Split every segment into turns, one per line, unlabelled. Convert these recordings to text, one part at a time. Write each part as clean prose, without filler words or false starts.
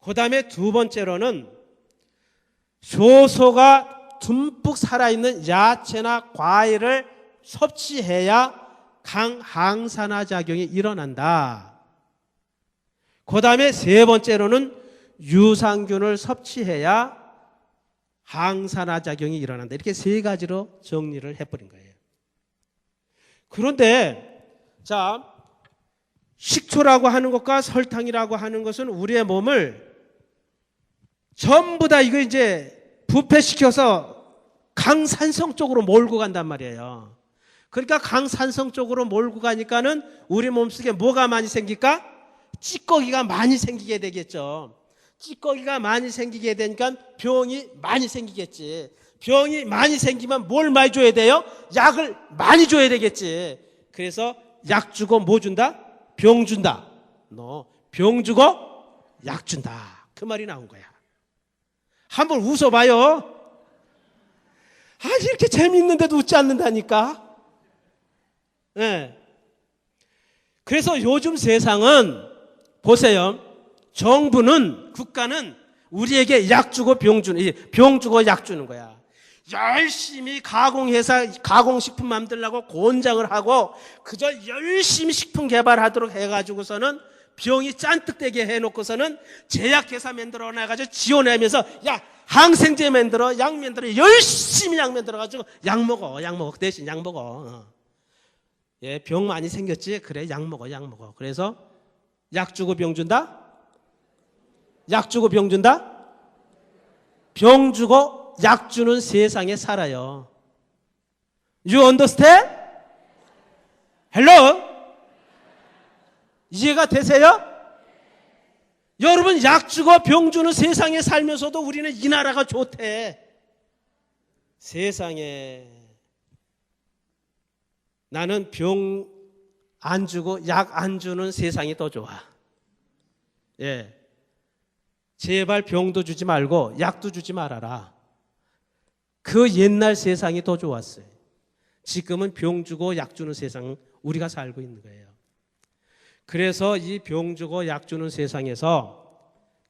그 다음에 두 번째로는 효소가 듬뿍 살아있는 야채나 과일을 섭취해야 항산화 작용이 일어난다. 그 다음에 세 번째로는 유산균을 섭취해야 항산화 작용이 일어난다. 이렇게 세 가지로 정리를 해버린 거예요. 그런데 자, 식초라고 하는 것과 설탕이라고 하는 것은 우리의 몸을 전부 다 이거 이제 부패시켜서 강산성 쪽으로 몰고 간단 말이에요. 그러니까 강산성 쪽으로 몰고 가니까는 우리 몸속에 뭐가 많이 생길까? 찌꺼기가 많이 생기게 되겠죠. 찌꺼기가 많이 생기게 되니까 병이 많이 생기겠지. 병이 많이 생기면 뭘 많이 줘야 돼요? 약을 많이 줘야 되겠지. 그래서 약 주고 뭐 준다? 병 준다. 너 병 주고 약 준다. 그 말이 나온 거야. 한번 웃어봐요. 아, 이렇게 재미있는데도 웃지 않는다니까. 네. 그래서 요즘 세상은 보세요. 정부는, 국가는 우리에게 약 주고 병 주고 약 주는 거야. 열심히 가공회사, 가공식품 만들려고 권장을 하고 그저 열심히 식품 개발하도록 해가지고서는 병이 짠뜩 되게 해놓고서는 제약회사 만들어놔가지고 지원하면서 야, 항생제 만들어, 약 만들어, 열심히 약 만들어가지고 약 먹어. 그 대신 약 먹어. 예, 병 많이 생겼지? 그래, 약 먹어. 그래서 약 주고 병 준다? 약 주고 병 준다? 병 주고 약 주는 세상에 살아요. You understand? Hello? 이해가 되세요? 여러분, 약 주고 병 주는 세상에 살면서도 우리는 이 나라가 좋대. 세상에 나는 병 안 주고 약 안 주는 세상이 더 좋아. 예. 제발 병도 주지 말고 약도 주지 말아라. 그 옛날 세상이 더 좋았어요. 지금은 병 주고 약 주는 세상 우리가 살고 있는 거예요. 그래서 이 병 주고 약 주는 세상에서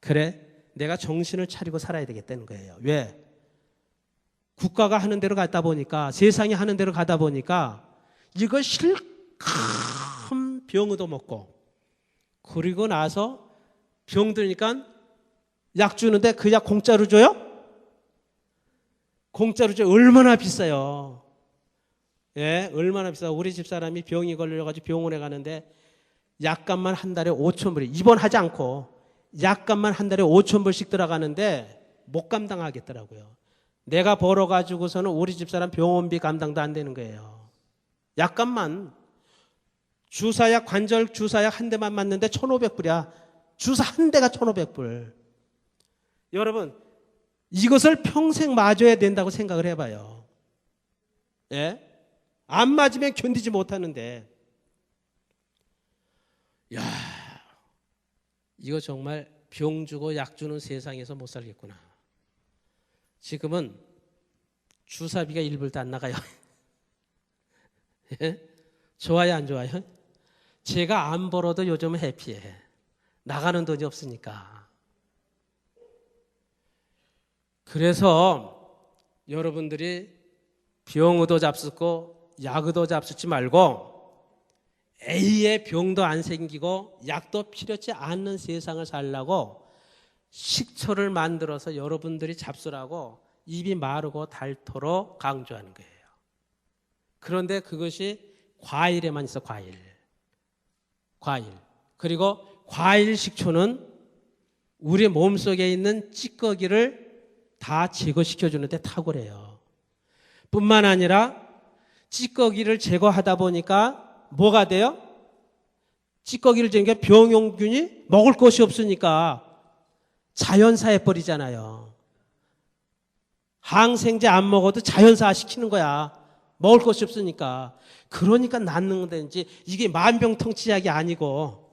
그래, 내가 정신을 차리고 살아야 되겠다는 거예요. 왜? 국가가 하는 대로 가다 보니까, 세상이 하는 대로 가다 보니까 이거 실컷 병도 먹고, 그리고 나서 병 들니까 약 주는데 그 약 공짜로 줘요? 공짜로 줘요. 얼마나 비싸요. 예, 얼마나 비싸요. 우리 집사람이 병이 걸려가지고 병원에 가는데 약값만 한 달에 5,000불이, 입원하지 않고 약값만 한 달에 5,000불씩 들어가는데 못 감당하겠더라고요. 내가 벌어가지고서는 우리 집사람 병원비 감당도 안 되는 거예요. 약값만, 주사약, 관절 주사약 한 대만 맞는데 1,500불이야. 주사 한 대가 1,500불. 여러분, 이것을 평생 맞아야 된다고 생각을 해봐요. 예? 안 맞으면 견디지 못하는데. 야, 이거 정말 병 주고 약 주는 세상에서 못 살겠구나. 지금은 주사비가 1불도 안 나가요. 예? 좋아요, 안 좋아요? 제가 안 벌어도 요즘은 해피해. 나가는 돈이 없으니까. 그래서 여러분들이 병의도 잡수고 약의도 잡수지 말고 A의 병도 안 생기고 약도 필요치 않는 세상을 살려고 식초를 만들어서 여러분들이 잡수라고 입이 마르고 닳도록 강조하는 거예요. 그런데 그것이 과일에만 있어. 과일. 그리고 과일 식초는 우리 몸속에 있는 찌꺼기를 다 제거시켜주는데 탁월해요. 뿐만 아니라 찌꺼기를 제거하다 보니까 뭐가 돼요? 찌꺼기를 제거하니까 병용균이 먹을 것이 없으니까 자연사해 버리잖아요. 항생제 안 먹어도 자연사 시키는 거야. 먹을 것이 없으니까. 그러니까 낫는 건지, 이게 만병통치약이 아니고.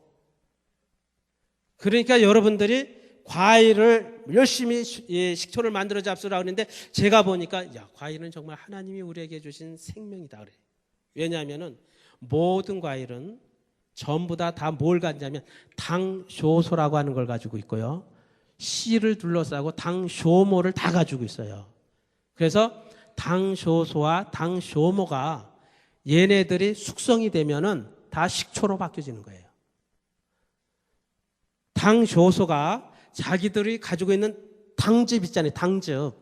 그러니까 여러분들이 과일을 열심히 식초를 만들어 잡수라고 하는데 제가 보니까 야, 과일은 정말 하나님이 우리에게 주신 생명이다 그래. 왜냐하면은 모든 과일은 전부 다 뭘 가지냐면 당효소라고 하는 걸 가지고 있고요. 씨를 둘러싸고 당쇼모를 다 가지고 있어요. 그래서 당쇼소와 당쇼모가 얘네들이 숙성이 되면은 다 식초로 바뀌어지는 거예요. 당쇼소가 자기들이 가지고 있는 당즙 있잖아요. 당즙.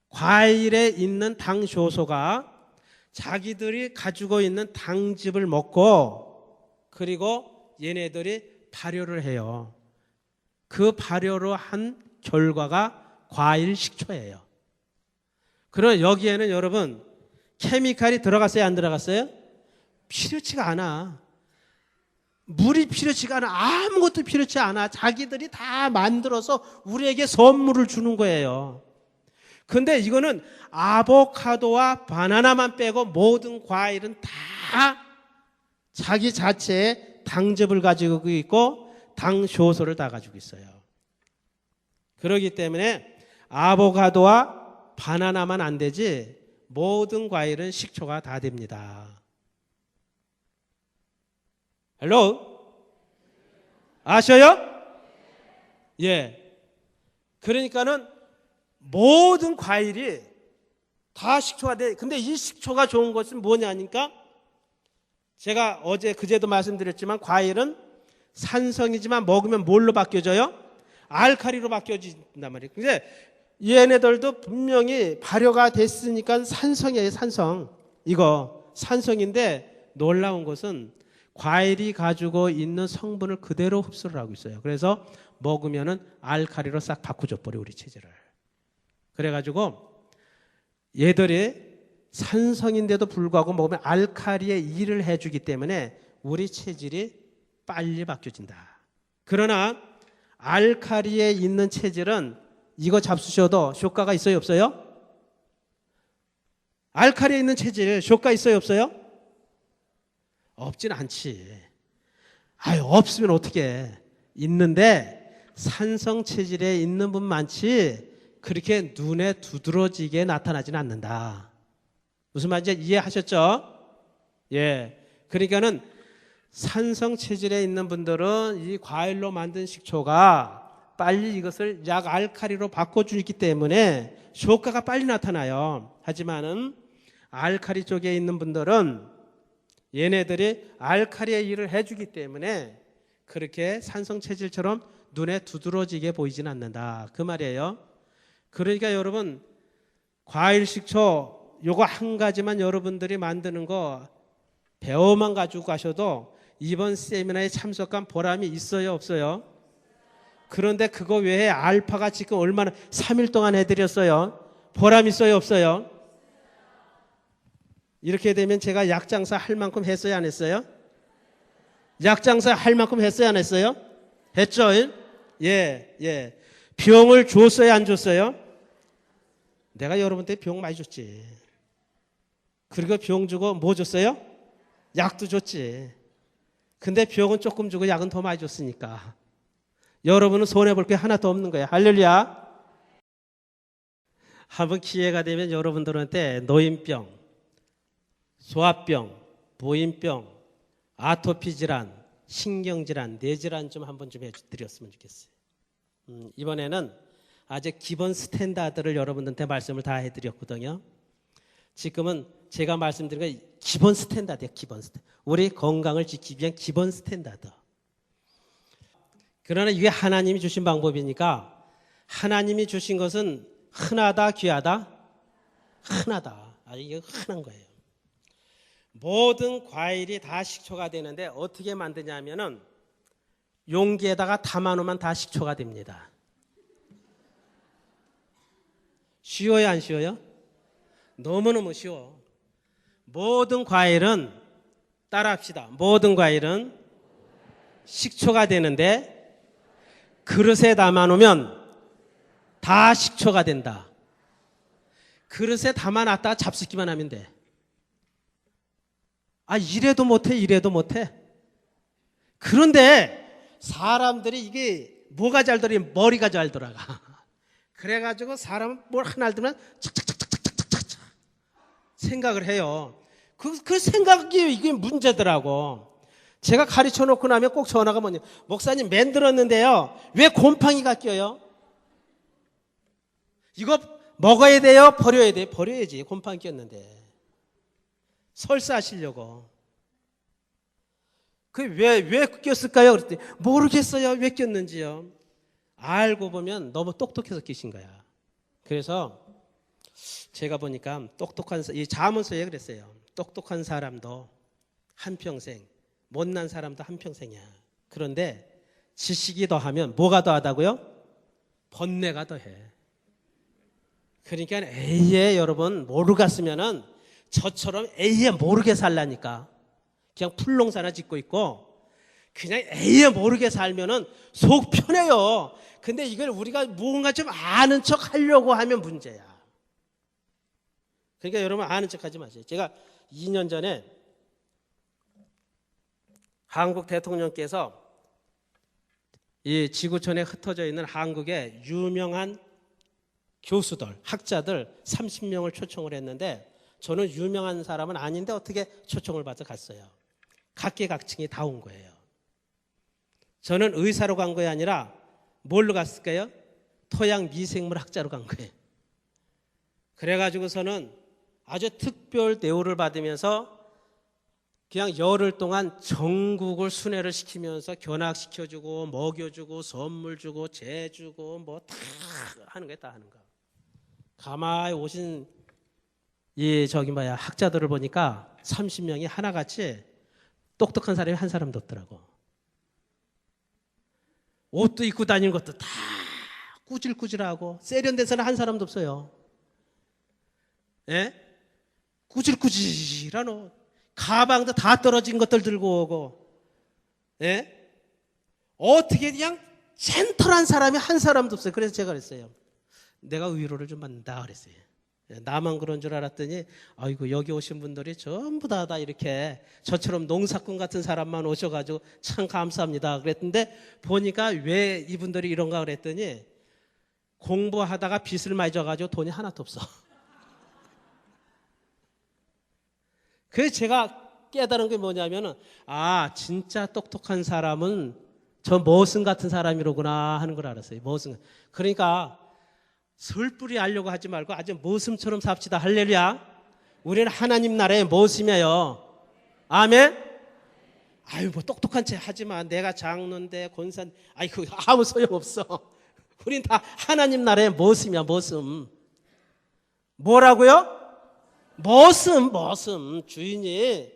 과일에 있는 당쇼소가 자기들이 가지고 있는 당즙을 먹고 그리고 얘네들이 발효를 해요. 그 발효로 한 결과가 과일 식초예요. 그러나 여기에는 여러분 케미칼이 들어갔어요? 안 들어갔어요? 필요치가 않아. 물이 필요치가 않아. 아무것도 필요치 않아. 자기들이 다 만들어서 우리에게 선물을 주는 거예요. 근데 이거는 아보카도와 바나나만 빼고 모든 과일은 다 자기 자체의 당즙을 가지고 있고 당효소를 다 가지고 있어요. 그렇기 때문에 아보카도와 바나나만 안 되지 모든 과일은 식초가 다 됩니다. 헬로? 아셔요? 예. 그러니까는 모든 과일이 다 식초가 돼. 근데 이 식초가 좋은 것은 뭐냐니까 제가 어제 그제도 말씀드렸지만 과일은 산성이지만 먹으면 뭘로 바뀌어져요? 알칼리로 바뀌어진단 말이에요. 근데 얘네들도 분명히 발효가 됐으니까 산성이에요. 산성. 이거 산성인데 놀라운 것은 과일이 가지고 있는 성분을 그대로 흡수를 하고 있어요. 그래서 먹으면은 알칼리로 싹 바꾸줘 버려 우리 체질을. 그래가지고 얘들이 산성인데도 불구하고 먹으면 알칼리의 일을 해주기 때문에 우리 체질이 빨리 바뀌어진다. 그러나 알칼리에 있는 체질은 이거 잡수셔도 효과가 있어요 없어요? 알칼리에 있는 체질 효과 있어요 없어요? 없진 않지. 아유 없으면 어떻게 있는데 산성 체질에 있는 분 많지 그렇게 눈에 두드러지게 나타나지는 않는다. 무슨 말인지 이해하셨죠? 예. 그러니까는 산성 체질에 있는 분들은 이 과일로 만든 식초가 빨리 이것을 약 알칼리로 바꿔주기 때문에 효과가 빨리 나타나요. 하지만은 알칼리 쪽에 있는 분들은 얘네들이 알칼리의 일을 해주기 때문에 그렇게 산성 체질처럼 눈에 두드러지게 보이진 않는다. 그 말이에요. 그러니까 여러분 과일 식초 요거 한 가지만 여러분들이 만드는 거 배워만 가지고 가셔도 이번 세미나에 참석한 보람이 있어요 없어요? 그런데 그거 외에 알파가 지금 얼마나 3일 동안 해드렸어요. 보람 있어요 없어요? 이렇게 되면 제가 약장사 할 만큼 했어요 안 했어요? 약장사 할 만큼 했어요 안 했어요? 했죠? 예. 병을 줬어요 안 줬어요? 내가 여러분한테 병 많이 줬지. 그리고 병 주고 뭐 줬어요? 약도 줬지. 근데 병은 조금 주고 약은 더 많이 줬으니까 여러분은 손해볼 게 하나도 없는 거예요. 할렐루야. 한번 기회가 되면 여러분들한테 노인병, 소화병, 보인병, 아토피 질환, 신경질환, 뇌질환 좀 한번 좀 해드렸으면 좋겠어요. 이번에는 아주 기본 스탠다드를 여러분들한테 말씀을 다 해드렸거든요. 지금은 제가 말씀드린 건 기본 스탠다드예요. 기본 스탠다드. 우리 건강을 지키기 위한 기본 스탠다드. 그러나 이게 하나님이 주신 방법이니까 하나님이 주신 것은 흔하다 귀하다? 흔하다. 이게 흔한 거예요. 모든 과일이 다 식초가 되는데 어떻게 만드냐면은 용기에다가 담아놓으면 다 식초가 됩니다. 쉬워요 안 쉬워요? 너무너무 쉬워. 모든 과일은 따라합시다. 모든 과일은 식초가 되는데 그릇에 담아놓으면 다 식초가 된다. 그릇에 담아놨다가 잡숫기만 하면 돼. 이래도 못해 이래도 못해. 그런데 사람들이 이게 뭐가 잘 돌아가? 머리가 잘 돌아가. 그래가지고 사람은 뭘 하나 들면 착착착착착착착 생각을 해요. 그 생각이 이게 문제더라고. 제가 가르쳐 놓고 나면 꼭 전화가 뭐냐. 목사님 만들었는데요. 왜 곰팡이가 껴요? 이거 먹어야 돼요? 버려야 돼요? 버려야지. 곰팡이 꼈는데. 설사하시려고. 왜 꼈을까요? 그랬더니 모르겠어요. 왜 꼈는지요. 알고 보면 너무 똑똑해서 끼신 거야. 그래서 제가 보니까 이 자문서에 그랬어요. 똑똑한 사람도 한평생, 못난 사람도 한평생이야. 그런데 지식이 더하면 뭐가 더하다고요? 번뇌가 더해. 그러니까 에이에 여러분 모르겠으면은 저처럼 에이에 모르게 살라니까. 그냥 풀농사나 짓고 있고 그냥 에이에 모르게 살면은 속 편해요. 근데 이걸 우리가 뭔가 좀 아는 척 하려고 하면 문제야. 그러니까 여러분 아는 척 하지 마세요. 제가 2년 전에 한국 대통령께서 이 지구촌에 흩어져 있는 한국의 유명한 교수들, 학자들 30명을 초청을 했는데 저는 유명한 사람은 아닌데 어떻게 초청을 받아 갔어요. 각계각층이 다 온 거예요. 저는 의사로 간 거야 아니라 뭘로 갔을까요? 토양 미생물 학자로 간 거예요. 그래가지고서는 아주 특별 대우를 받으면서 그냥 열흘 동안 전국을 순회를 시키면서 견학시켜주고 먹여주고 선물 주고 재 주고 뭐 다 하는 거예요. 다 하는 거. 가마에 오신 이 학자들을 보니까 30명이 하나같이 똑똑한 사람이 한 사람도 없더라고. 옷도 입고 다니는 것도 다 꾸질꾸질하고 세련돼서는 한 사람도 없어요. 예? 꾸질꾸질한 옷. 가방도 다 떨어진 것들 들고 오고. 예? 어떻게 그냥 젠틀한 사람이 한 사람도 없어요. 그래서 제가 그랬어요. 내가 위로를 좀 받는다 그랬어요. 나만 그런 줄 알았더니 아이고 여기 오신 분들이 전부 다 이렇게 저처럼 농사꾼 같은 사람만 오셔가지고 참 감사합니다 그랬는데 보니까 왜 이분들이 이런가 그랬더니 공부하다가 빚을 많이 져가지고 돈이 하나도 없어. 그래서 제가 깨달은 게 뭐냐면은 진짜 똑똑한 사람은 저 머슴 같은 사람이로구나 하는 걸 알았어요. 머슴. 그러니까 설뿌리 알려고 하지 말고 아주 머슴처럼 삽시다. 할렐루야. 우리는 하나님 나라의 머슴이에요. 아멘. 아유 뭐 똑똑한 체 하지만 내가 장로인데 권산 그거 아무 소용없어. 우린 다 하나님 나라의 머슴이야. 머슴. 뭐라고요? 머슴. 주인이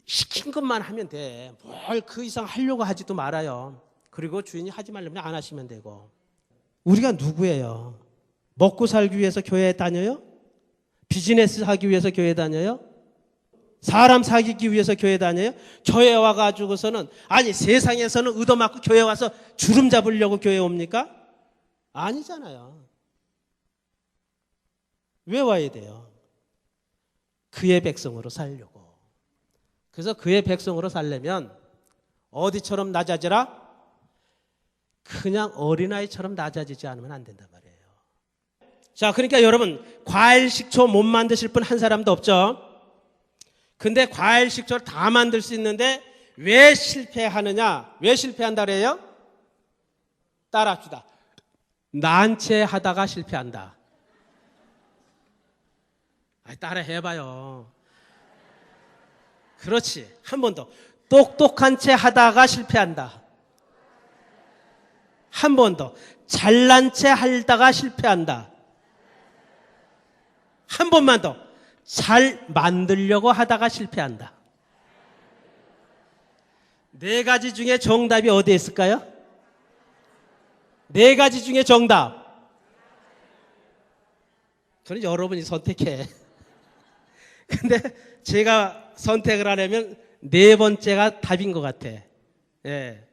시킨 것만 하면 돼. 뭘 그 이상 하려고 하지도 말아요. 그리고 주인이 하지 말려면 안 하시면 되고. 우리가 누구예요? 먹고 살기 위해서 교회에 다녀요? 비즈니스 하기 위해서 교회 다녀요? 사람 사귀기 위해서 교회 다녀요? 교회 와가지고서는 세상에서는 얻어맞고 교회 와서 주름 잡으려고 교회 옵니까? 아니잖아요. 왜 와야 돼요? 그의 백성으로 살려고. 그래서 그의 백성으로 살려면 어디처럼 낮아지라? 그냥 어린아이처럼 낮아지지 않으면 안 된단 말이에요. 자, 그러니까 여러분 과일 식초 못 만드실 분 한 사람도 없죠. 근데 과일 식초를 다 만들 수 있는데 왜 실패하느냐? 왜 실패한다 그래요? 따라합시다. 난체하다가 실패한다. 따라 해봐요. 그렇지. 한 번 더. 똑똑한 채 하다가 실패한다. 한 번 더. 잘난 채 하다가 실패한다. 한 번만 더. 잘 만들려고 하다가 실패한다. 네 가지 중에 정답이 어디에 있을까요? 네 가지 중에 정답. 그건 여러분이 선택해. 근데 제가 선택을 하려면 네 번째가 답인 것 같아. 예.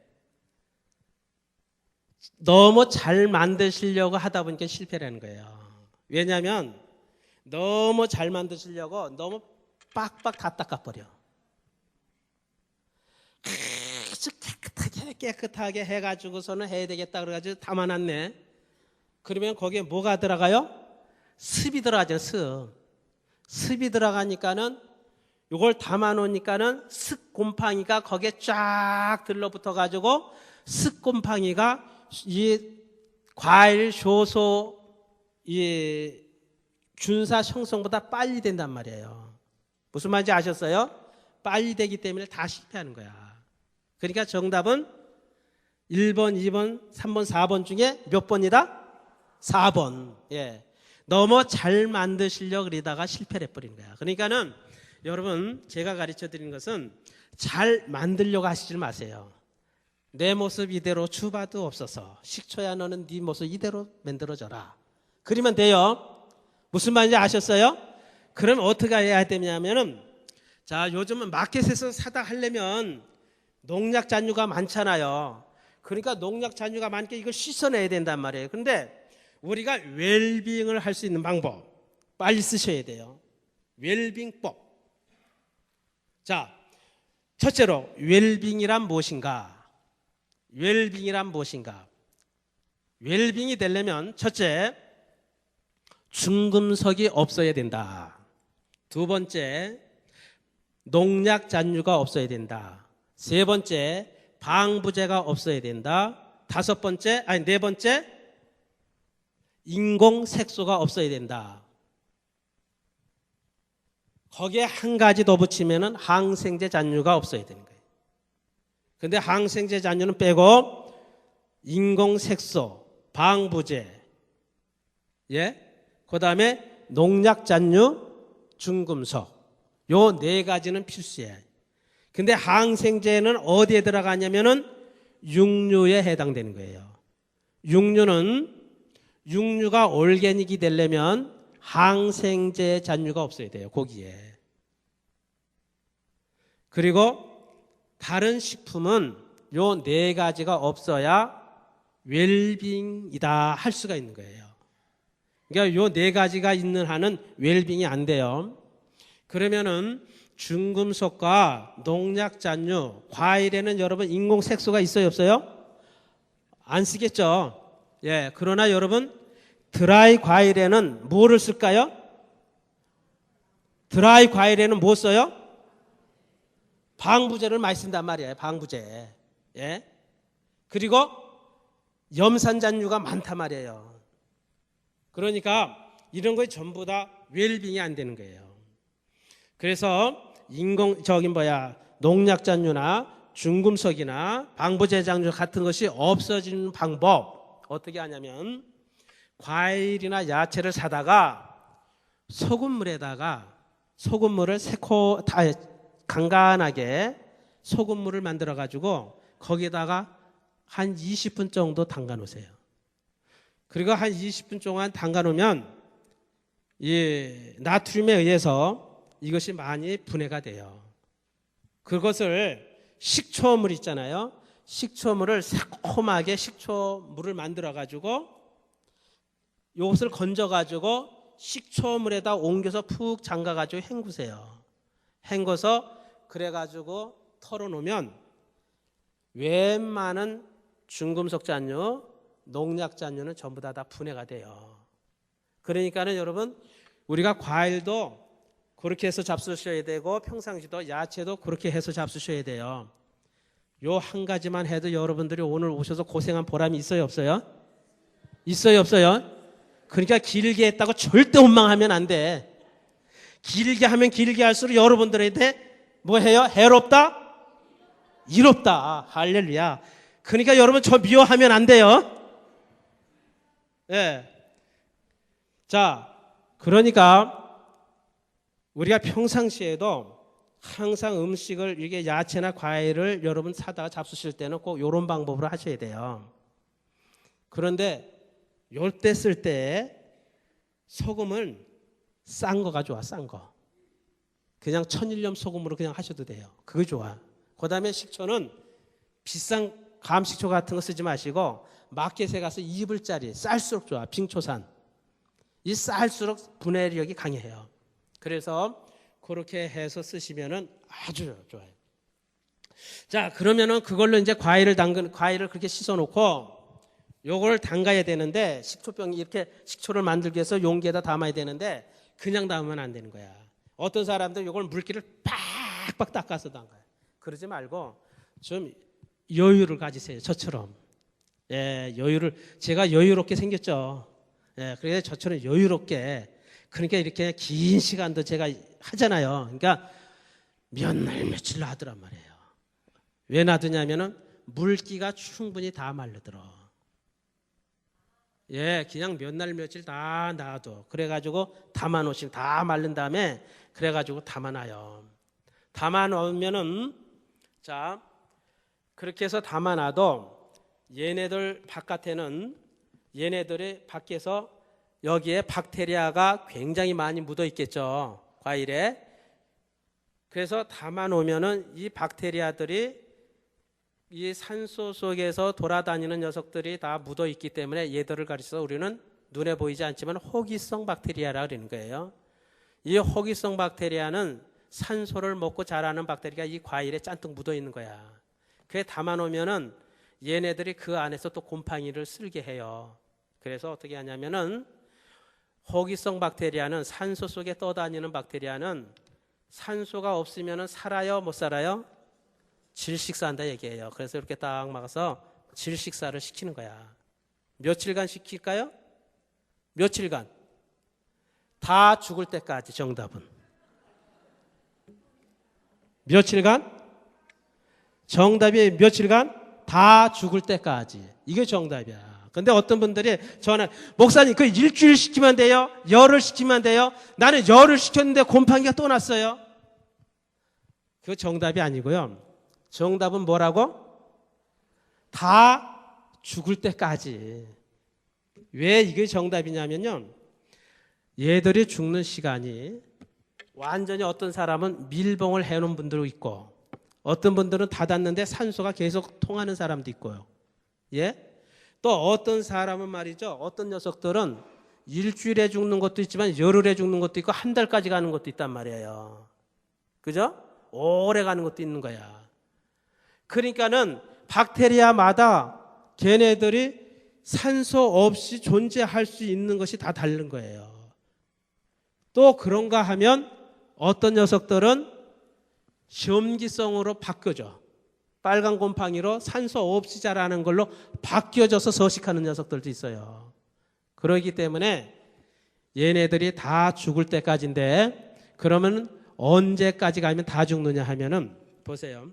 너무 잘 만드시려고 하다 보니까 실패라는 거예요. 왜냐하면 너무 잘 만드시려고 너무 빡빡 다 닦아버려. 아주 깨끗하게 해가지고서는 해야 되겠다 그래가지고 담아놨네. 그러면 거기에 뭐가 들어가요? 습이 들어가죠. 습이 들어가니까는 요걸 담아 놓으니까는 습곰팡이가 거기에 쫙 들러붙어 가지고 습곰팡이가 이 과일 효소 이 균사 형성보다 빨리 된단 말이에요. 무슨 말인지 아셨어요? 빨리 되기 때문에 다 실패하는 거야. 그러니까 정답은 1번, 2번, 3번, 4번 중에 몇 번이다? 4번. 예. 너무 잘 만드시려고 그러다가 실패를 해버리는 거야. 그러니까는 여러분 제가 가르쳐 드리는 것은 잘 만들려고 하시지 마세요. 내 모습 이대로 주봐도 없어서 식초야 너는 네 모습 이대로 만들어줘라. 그러면 돼요. 무슨 말인지 아셨어요? 그럼 어떻게 해야 되냐면은 자 요즘은 마켓에서 사다 하려면 농약 잔류가 많잖아요. 그러니까 농약 잔류가 많으니까 이걸 씻어내야 된단 말이에요. 그런데 우리가 웰빙을 할 수 있는 방법 빨리 쓰셔야 돼요. 웰빙법. 자, 첫째로 웰빙이란 무엇인가? 웰빙이란 무엇인가? 웰빙이 되려면 첫째, 중금속이 없어야 된다. 두 번째, 농약 잔류가 없어야 된다. 세 번째, 방부제가 없어야 된다. 네 번째, 인공 색소가 없어야 된다. 거기에 한 가지 더 붙이면은 항생제 잔류가 없어야 되는 거예요. 근데 항생제 잔류는 빼고 인공 색소, 방부제, 예? 그다음에 농약 잔류, 중금속. 요 네 가지는 필수예요. 근데 항생제는 어디에 들어가냐면은 육류에 해당되는 거예요. 육류가 올게닉이 되려면 항생제 잔류가 없어야 돼요. 고기에. 그리고 다른 식품은 요 네 가지가 없어야 웰빙이다 할 수가 있는 거예요. 그러니까 요 네 가지가 있는 한은 웰빙이 안 돼요. 그러면은 중금속과 농약 잔류, 과일에는 여러분 인공 색소가 있어요, 없어요? 안 쓰겠죠. 예, 그러나 여러분 드라이 과일에는 뭐를 쓸까요? 드라이 과일에는 뭐 써요? 방부제를 많이 쓴단 말이에요. 방부제. 예. 그리고 염산 잔류가 많단 말이에요. 그러니까 이런 거에 전부 다 웰빙이 안 되는 거예요. 그래서 농약 잔류나 중금속이나 방부제 잔류 같은 것이 없어지는 방법 어떻게 하냐면 과일이나 야채를 사다가 소금물을 간간하게 소금물을 만들어 가지고 거기다가 한 20분 정도 담가 놓으세요. 그리고 한 20분 동안 담가 놓으면 이 나트륨에 의해서 이것이 많이 분해가 돼요. 그것을 식초물 있잖아요. 식초물을 새콤하게 식초물을 만들어 가지고 이것을 건져 가지고 식초물에다 옮겨서 푹 잠가 가지고 헹구세요. 헹궈서 그래 가지고 털어 놓으면 웬만한 중금속 잔류, 농약 잔류는 전부 다 분해가 돼요. 그러니까는 여러분 우리가 과일도 그렇게 해서 잡수셔야 되고 평상시도 야채도 그렇게 해서 잡수셔야 돼요. 요 한 가지만 해도 여러분들이 오늘 오셔서 고생한 보람이 있어요, 없어요? 있어요, 없어요? 그러니까 길게 했다고 절대 원망하면 안 돼. 길게 하면 길게 할수록 여러분들한테 뭐 해요? 해롭다? 이롭다. 할렐루야. 그러니까 여러분 저 미워하면 안 돼요. 예. 자, 그러니까 우리가 평상시에도 항상 음식을 이게 야채나 과일을 여러분 사다가 잡수실 때는 꼭 이런 방법으로 하셔야 돼요. 그런데 요때 쓸 때 소금은 싼 거가 좋아. 싼 거. 그냥 천일염 소금으로 그냥 하셔도 돼요. 그게 좋아. 그 다음에 식초는 비싼 감식초 같은 거 쓰지 마시고 마켓에 가서 2불짜리 쌀수록 좋아. 빙초산. 이 쌀수록 분해력이 강해요. 그래서 그렇게 해서 쓰시면은 아주 좋아요. 자, 그러면은 그걸로 이제 과일을 그렇게 씻어 놓고 요걸 담가야 되는데 식초병 이렇게 식초를 만들기 위해서 용기에다 담아야 되는데 그냥 담으면 안 되는 거야. 어떤 사람들은 이걸 물기를 팍팍 닦아서 담가요. 그러지 말고 좀 여유를 가지세요. 저처럼. 예, 제가 여유롭게 생겼죠. 예, 그래서 저처럼 여유롭게. 그러니까 이렇게 긴 시간도 제가 하잖아요. 그러니까 몇 날 며칠 놔두란 말이에요. 왜 놔두냐면은 물기가 충분히 다 말려들어. 예, 그냥 몇 날 며칠 다 놔둬. 그래가지고 담아놓으시면 다 마른 다음에 그래가지고 담아놔요. 담아놓으면은 자 그렇게 해서 담아놔도 얘네들 바깥에는 얘네들이 밖에서 여기에 박테리아가 굉장히 많이 묻어 있겠죠. 과일에. 그래서 담아놓으면은 이 박테리아들이 이 산소 속에서 돌아다니는 녀석들이 다 묻어 있기 때문에 얘들을 가리켜서 우리는 눈에 보이지 않지만 호기성 박테리아라 그러는 거예요. 이 호기성 박테리아는 산소를 먹고 자라는 박테리아가 이 과일에 잔뜩 묻어 있는 거야. 그게 담아놓으면은 얘네들이 그 안에서 또 곰팡이를 쓸게 해요. 그래서 어떻게 하냐면은 호기성 박테리아는 산소 속에 떠다니는 박테리아는 산소가 없으면은 살아요, 못 살아요? 질식사한다 얘기해요. 그래서 이렇게 딱 막아서 질식사를 시키는 거야. 며칠간 시킬까요? 며칠간. 다 죽을 때까지. 정답은 며칠간? 정답이 며칠간? 다 죽을 때까지. 이게 정답이야. 근데 어떤 분들이 저는 목사님 그 일주일 시키면 돼요? 열흘 시키면 돼요? 나는 열흘 시켰는데 곰팡이가 또 났어요. 그거 정답이 아니고요. 정답은 뭐라고? 다 죽을 때까지. 왜 이게 정답이냐면요. 얘들이 죽는 시간이 완전히 어떤 사람은 밀봉을 해놓은 분들도 있고 어떤 분들은 닫았는데 산소가 계속 통하는 사람도 있고요. 예? 또 어떤 사람은 말이죠. 어떤 녀석들은 일주일에 죽는 것도 있지만 열흘에 죽는 것도 있고 한 달까지 가는 것도 있단 말이에요. 그죠? 오래 가는 것도 있는 거야. 그러니까는 박테리아마다 걔네들이 산소 없이 존재할 수 있는 것이 다 다른 거예요. 또 그런가 하면 어떤 녀석들은 염기성으로 바뀌어져. 빨간 곰팡이로 산소 없이 자라는 걸로 바뀌어져서 서식하는 녀석들도 있어요. 그렇기 때문에 얘네들이 다 죽을 때까지인데 그러면 언제까지 가면 다 죽느냐 하면은 보세요.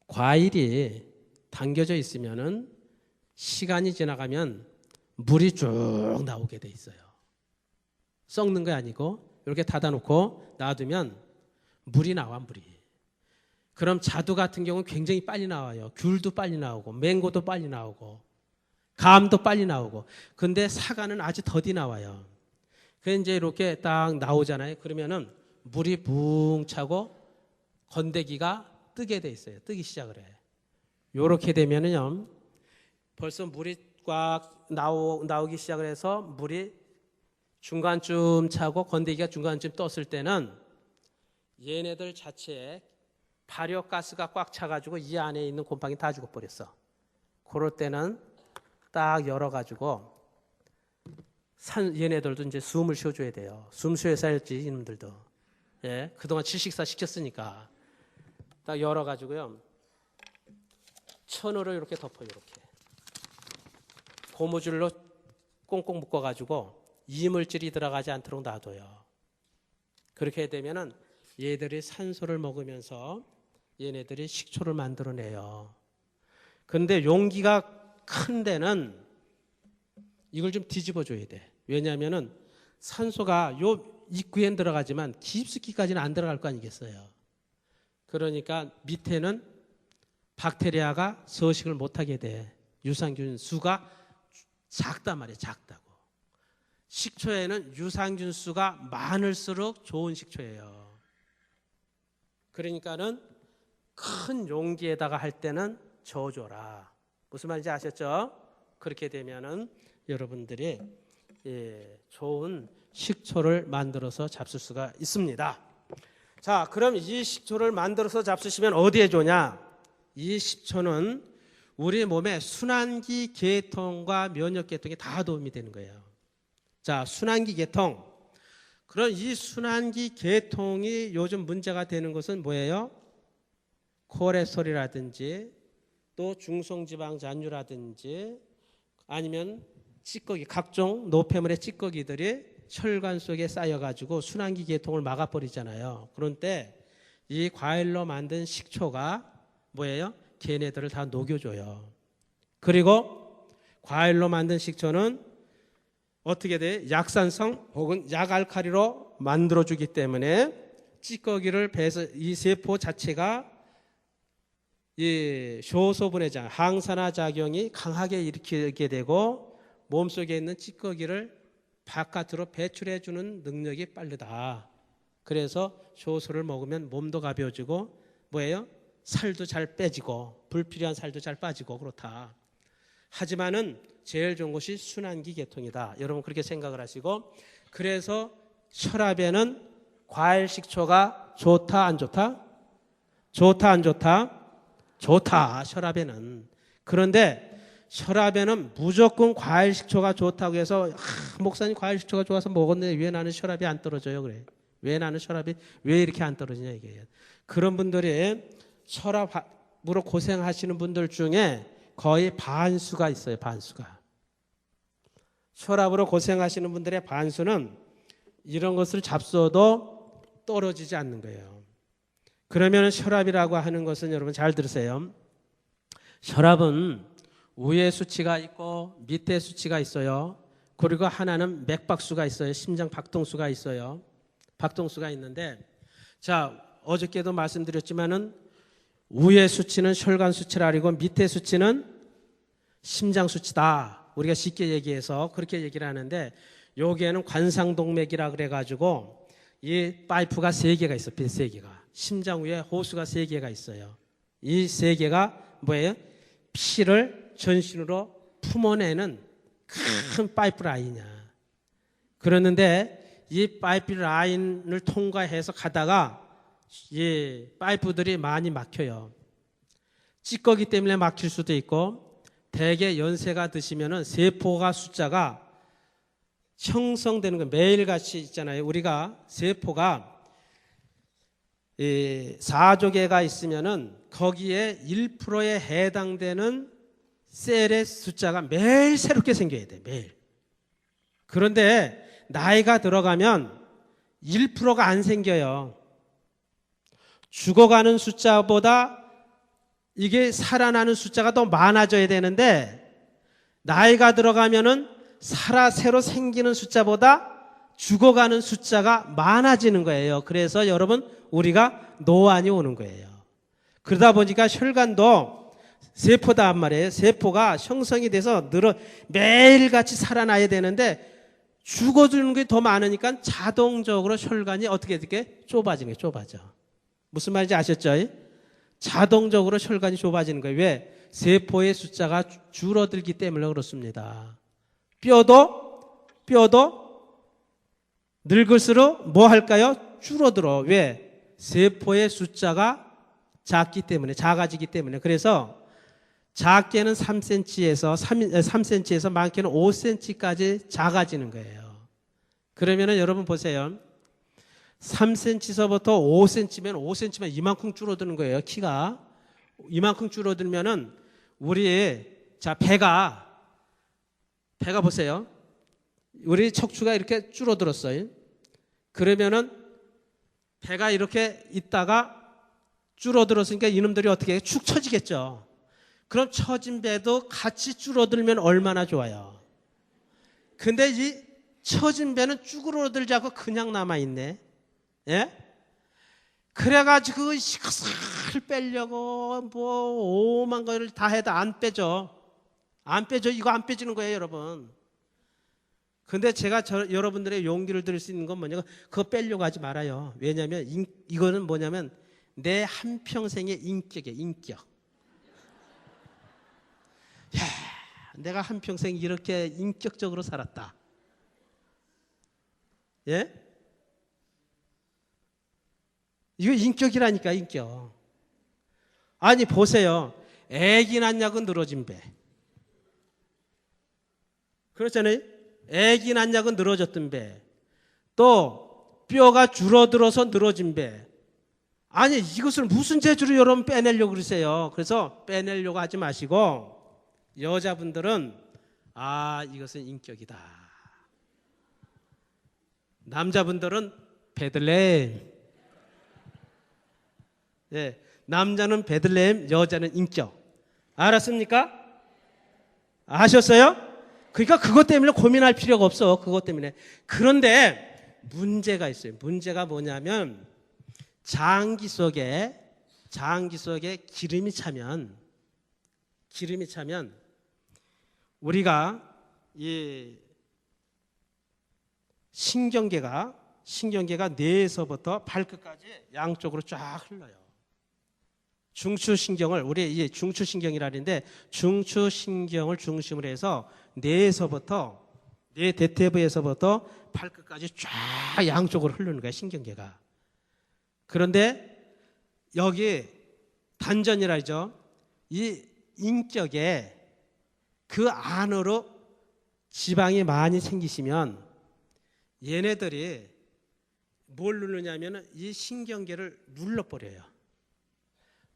과일이 당겨져 있으면은 시간이 지나가면 물이 쭉 나오게 돼 있어요. 썩는 게 아니고 이렇게 닫아놓고 놔두면 물이 나와, 물이. 그럼 자두 같은 경우는 굉장히 빨리 나와요. 귤도 빨리 나오고 맹고도 빨리 나오고 감도 빨리 나오고. 근데 사과는 아주 더디 나와요. 그래서 이제 이렇게 딱 나오잖아요. 그러면은 물이 붕 차고 건더기가 뜨게 돼 있어요. 뜨기 시작을 해. 요렇게 되면은요. 벌써 물이 꽉 나오기 시작을 해서 물이 중간쯤 차고 건더기가 중간쯤 떴을 때는 얘네들 자체에 발효가스가 꽉 차가지고 이 안에 있는 곰팡이 다 죽어버렸어. 그럴 때는 딱 열어가지고 얘네들도 이제 숨을 쉬어줘야 돼요. 숨 쉬어야 살지 이놈들도. 예, 그동안 질식사 시켰으니까 딱 열어가지고요. 천으로 이렇게 덮어요. 이렇게 고무줄로 꽁꽁 묶어가지고 이물질이 들어가지 않도록 놔둬요. 그렇게 되면은 얘들이 산소를 먹으면서 얘네들이 식초를 만들어내요. 그런데 용기가 큰 데는 이걸 좀 뒤집어줘야 돼. 왜냐하면은 산소가 요 입구엔 들어가지만 깊숙이까지는 안 들어갈 거 아니겠어요. 그러니까 밑에는 박테리아가 서식을 못하게 돼. 유산균 수가 작단 말이에요. 작다고. 식초에는 유산균 수가 많을수록 좋은 식초예요. 그러니까는 큰 용기에다가 할 때는 저어줘라. 무슨 말인지 아셨죠? 그렇게 되면은 여러분들이 좋은 식초를 만들어서 잡술 수가 있습니다. 자, 그럼 이 식초를 만들어서 잡수시면 어디에 좋냐? 이 식초는 우리 몸의 순환기 계통과 면역 계통에 다 도움이 되는 거예요. 자, 순환기 계통. 그런 이 순환기 계통이 요즘 문제가 되는 것은 뭐예요? 콜레스테롤이라든지 또 중성지방 잔류라든지 아니면 찌꺼기, 각종 노폐물의 찌꺼기들이 혈관 속에 쌓여가지고 순환기 계통을 막아버리잖아요. 그런데 이 과일로 만든 식초가 뭐예요? 걔네들을 다 녹여줘요. 그리고 과일로 만든 식초는 어떻게 돼? 약산성 혹은 약알칼리로 만들어주기 때문에 찌꺼기를 배서 이 세포 자체가 이 효소분해장, 항산화 작용이 강하게 일으키게 되고 몸속에 있는 찌꺼기를 바깥으로 배출해주는 능력이 빠르다. 그래서 효소를 먹으면 몸도 가벼워지고 뭐예요? 살도 잘 빼지고 불필요한 살도 잘 빠지고 그렇다. 하지만은 제일 좋은 것이 순환기 계통이다. 여러분 그렇게 생각을 하시고 그래서 혈압에는 과일 식초가 좋다 안 좋다? 좋다 안 좋다? 좋다. 혈압에는. 그런데 혈압에는 무조건 과일 식초가 좋다고 해서 목사님 과일 식초가 좋아서 먹었는데 왜 나는 혈압이 안 떨어져요? 그래. 왜 나는 혈압이 왜 이렇게 안 떨어지냐 이게. 그런 분들이 혈압으로 고생하시는 분들 중에 거의 반수가 있어요. 반수가. 혈압으로 고생하시는 분들의 반수는 이런 것을 잡숴도 떨어지지 않는 거예요. 그러면 혈압이라고 하는 것은 여러분 잘 들으세요. 혈압은 위에 수치가 있고 밑에 수치가 있어요. 그리고 하나는 맥박수가 있어요. 심장 박동수가 있어요. 박동수가 있는데 자 어저께도 말씀드렸지만은 위의 수치는 혈관 수치라 그리고 밑에 수치는 심장 수치다. 우리가 쉽게 얘기해서 그렇게 얘기를 하는데 여기에는 관상동맥이라 그래가지고 이 파이프가 3개가 있어요. 3개가. 심장 위에 호수가 3개가 있어요. 이 3개가 뭐예요? 피를 전신으로 품어내는 큰 파이프 라인이야. 그러는데 이 파이프 라인을 통과해서 가다가 이 파이프들이 많이 막혀요. 찌꺼기 때문에 막힐 수도 있고 대개 연세가 드시면은 세포가 숫자가 형성되는 거 매일같이 있잖아요. 우리가 세포가 4조개가 있으면은 거기에 1%에 해당되는 셀의 숫자가 매일 새롭게 생겨야 돼. 매일. 그런데 나이가 들어가면 1%가 안 생겨요. 죽어가는 숫자보다 이게 살아나는 숫자가 더 많아져야 되는데 나이가 들어가면은 새로 생기는 숫자보다 죽어가는 숫자가 많아지는 거예요. 그래서 여러분 우리가 노안이 오는 거예요. 그러다 보니까 혈관도 세포다 말이에요. 세포가 형성이 돼서 매일같이 살아나야 되는데 죽어주는 게 더 많으니까 자동적으로 혈관이 어떻게 좁아지는 거예요. 좁아져. 무슨 말인지 아셨죠? 자동적으로 혈관이 좁아지는 거예요. 왜? 세포의 숫자가 줄어들기 때문에 그렇습니다. 뼈도 늙을수록 뭐 할까요? 줄어들어. 왜? 세포의 숫자가 작기 때문에, 작아지기 때문에. 그래서 작게는 3cm에서 많게는 5cm까지 작아지는 거예요. 그러면은 여러분 보세요. 3cm서부터 5cm면 5cm면 이만큼 줄어드는 거예요. 키가. 이만큼 줄어들면은 배가 보세요. 우리 척추가 이렇게 줄어들었어요. 그러면은 배가 이렇게 있다가 줄어들었으니까 이놈들이 어떻게 해요? 축 처지겠죠. 그럼 처진 배도 같이 줄어들면 얼마나 좋아요. 근데 이 처진 배는 쭈그러들지 않고 그냥 남아있네. 예? 그래가지고 살 빼려고 오만 거를 다 해도 안 빼죠. 안 빼죠. 이거 안 빼지는 거예요, 여러분. 근데 제가 여러분들의 용기를 드릴 수 있는 건 뭐냐면 그거 빼려고 하지 말아요. 왜냐하면 이거는 뭐냐면 내 한평생의 인격이에요. 인격. 야, 내가 한평생 이렇게 인격적으로 살았다. 예? 이거 인격이라니까, 인격. 아니 보세요. 애기 낳냐고 늘어진 배. 그렇잖아요. 애기 낳냐고 늘어졌던 배. 또 뼈가 줄어들어서 늘어진 배. 아니 이것을 무슨 재주로 여러분 빼내려고 그러세요. 그래서 빼내려고 하지 마시고 여자분들은 이것은 인격이다. 남자분들은 베들레헴. 예, 남자는 베들레헴, 여자는 인격. 알았습니까? 아셨어요? 그러니까 그것 때문에 고민할 필요가 없어. 그것 때문에. 그런데 문제가 있어요. 문제가 뭐냐면 장기 속에 기름이 차면 우리가 이 신경계가 뇌에서부터 발끝까지 양쪽으로 쫙 흘러요. 중추신경을 우리 이 중추신경이라는데 중추신경을 중심으로 해서 뇌에서부터 뇌 대퇴부에서부터 발끝까지 쫙 양쪽으로 흐르는 거야 신경계가. 그런데 여기 단전이라 하죠. 이 인격에 그 안으로 지방이 많이 생기시면 얘네들이 뭘 누르냐면 이 신경계를 눌러버려요.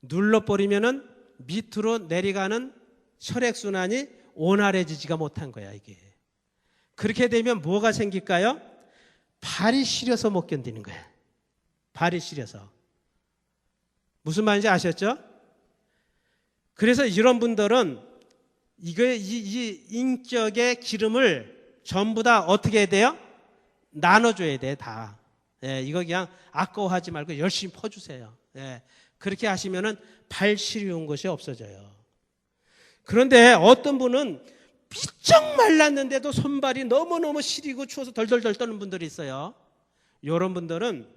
눌러버리면은 밑으로 내려가는 혈액순환이 원활해지지가 못한 거야 이게. 그렇게 되면 뭐가 생길까요? 발이 시려서 못 견디는 거야. 발이 시려서. 무슨 말인지 아셨죠? 그래서 이런 분들은 이 인격의 기름을 전부 다 어떻게 해야 돼요? 나눠줘야 돼 다. 예, 이거 그냥 아까워하지 말고 열심히 퍼주세요. 예, 그렇게 하시면은 발 시려운 것이 없어져요. 그런데 어떤 분은 삐쩍 말랐는데도 손발이 너무너무 시리고 추워서 덜덜덜 떠는 분들이 있어요. 이런 분들은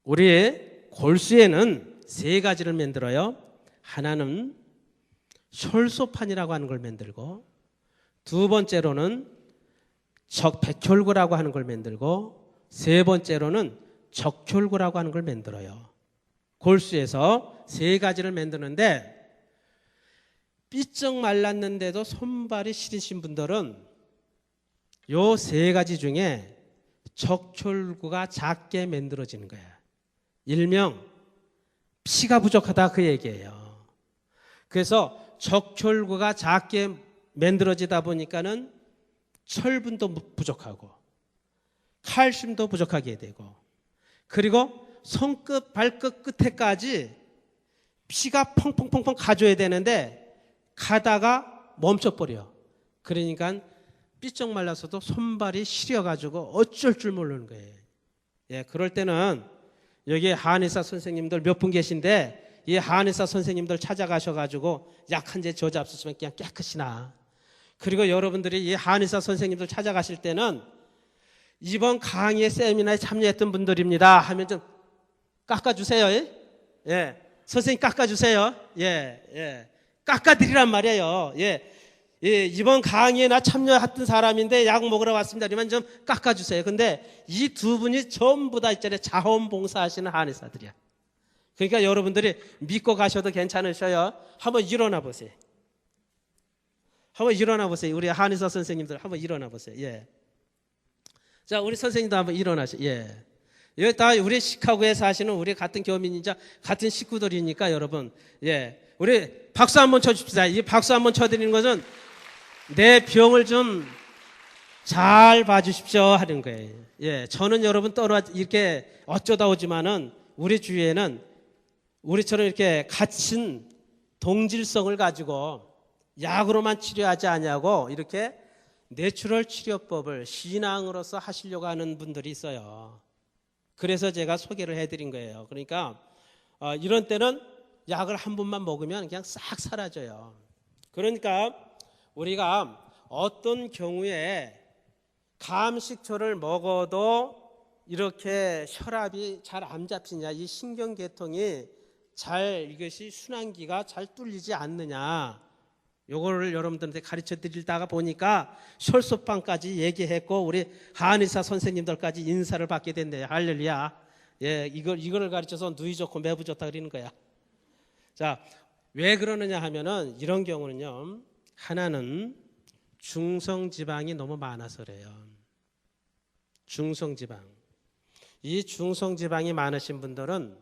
우리 골수에는 세 가지를 만들어요. 하나는 혈소판이라고 하는 걸 만들고, 두 번째로는 백혈구라고 하는 걸 만들고, 세 번째로는 적혈구라고 하는 걸 만들어요. 골수에서 세 가지를 만드는데 삐쩍 말랐는데도 손발이 시리신 분들은 요 세 가지 중에 적혈구가 작게 만들어지는 거야. 일명 피가 부족하다 그 얘기예요. 그래서 적혈구가 작게 만들어지다 보니까는 철분도 부족하고 칼슘도 부족하게 되고, 그리고 손끝 발끝 끝에까지 피가 펑펑펑펑 가줘야 되는데 가다가 멈춰버려. 그러니까 삐쩍 말라서도 손발이 시려가지고 어쩔 줄 모르는 거예요. 예, 그럴 때는 여기 한의사 선생님들 몇 분 계신데 이 한의사 선생님들 찾아가셔가지고 약 한 제 저잡수시면 그냥 깨끗이 나. 그리고 여러분들이 이 한의사 선생님들 찾아가실 때는 이번 강의의 세미나에 참여했던 분들입니다 하면 좀 깎아주세요. 예, 선생님 깎아주세요. 예. 깎아드리란 말이에요. 예, 이번 강의에 나 참여했던 사람인데 약 먹으러 왔습니다. 그러면 좀 깎아주세요. 근데 이 두 분이 전부 다 있잖아요. 자원봉사 하시는 한의사들이야. 그러니까 여러분들이 믿고 가셔도 괜찮으셔요. 한번 일어나 보세요. 한번 일어나 보세요. 우리 한의사 선생님들 한번 일어나 보세요. 예. 자, 우리 선생님도 한번 일어나세요. 예. 여기 다 우리 시카고에 사시는 우리 같은 교민이자 같은 식구들이니까 여러분, 예, 우리 박수 한번 쳐줍시다. 이 박수 한번 쳐드리는 것은 내 병을 좀 잘 봐주십시오 하는 거예요. 예, 저는 여러분 이렇게 어쩌다 오지만은 우리 주위에는 우리처럼 이렇게 갇힌 동질성을 가지고 약으로만 치료하지 않냐고 이렇게 내추럴 치료법을 신앙으로서 하시려고 하는 분들이 있어요. 그래서 제가 소개를 해드린 거예요. 그러니까 이런 때는 약을 한 번만 먹으면 그냥 싹 사라져요. 그러니까 우리가 어떤 경우에 감식초를 먹어도 이렇게 혈압이 잘 안 잡히냐, 이 신경계통이 이것이 순환기가 잘 뚫리지 않느냐, 요거를 여러분들한테 가르쳐 드리다가 보니까 혈소판까지 얘기했고 우리 한의사 선생님들까지 인사를 받게 된대요. 할렐루야. 예, 이거를 가르쳐서 누이 좋고 매부 좋다 그러는 거야. 자, 왜 그러느냐 하면은 이런 경우는요, 하나는 중성지방이 너무 많아서 그래요. 중성지방. 이 중성지방이 많으신 분들은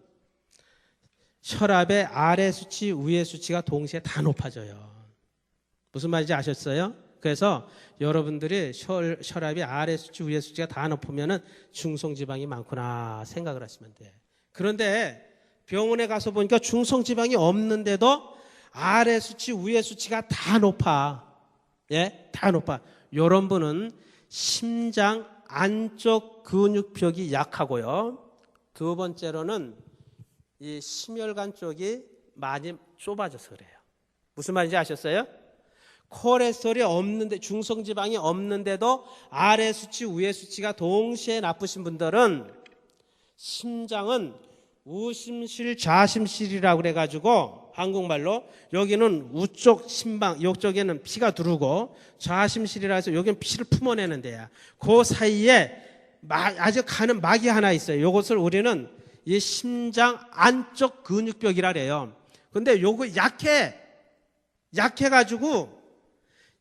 혈압의 아래 수치, 위에 수치가 동시에 다 높아져요. 무슨 말인지 아셨어요? 그래서 여러분들이 혈압이 아래 수치, 위에 수치가 다 높으면 중성지방이 많구나 생각을 하시면 돼. 그런데 병원에 가서 보니까 중성지방이 없는데도 아래 수치, 위에 수치가 다 높아. 예, 다 높아. 이런 분은 심장 안쪽 근육벽이 약하고요. 두 번째로는 이 심혈관 쪽이 많이 좁아져서 그래요. 무슨 말인지 아셨어요? 콜레스테롤이 없는데, 중성지방이 없는데도 아래 수치, 위에 수치가 동시에 나쁘신 분들은 심장은 우심실, 좌심실이라고 그래가지고 한국말로 여기는 우쪽 심방, 이쪽에는 피가 두르고 좌심실이라 해서 여기는 피를 품어내는 데야. 그 사이에 아주 가는 막이 하나 있어요. 이것을 우리는 이 심장 안쪽 근육벽이라 그래요. 근데 요거 약해가지고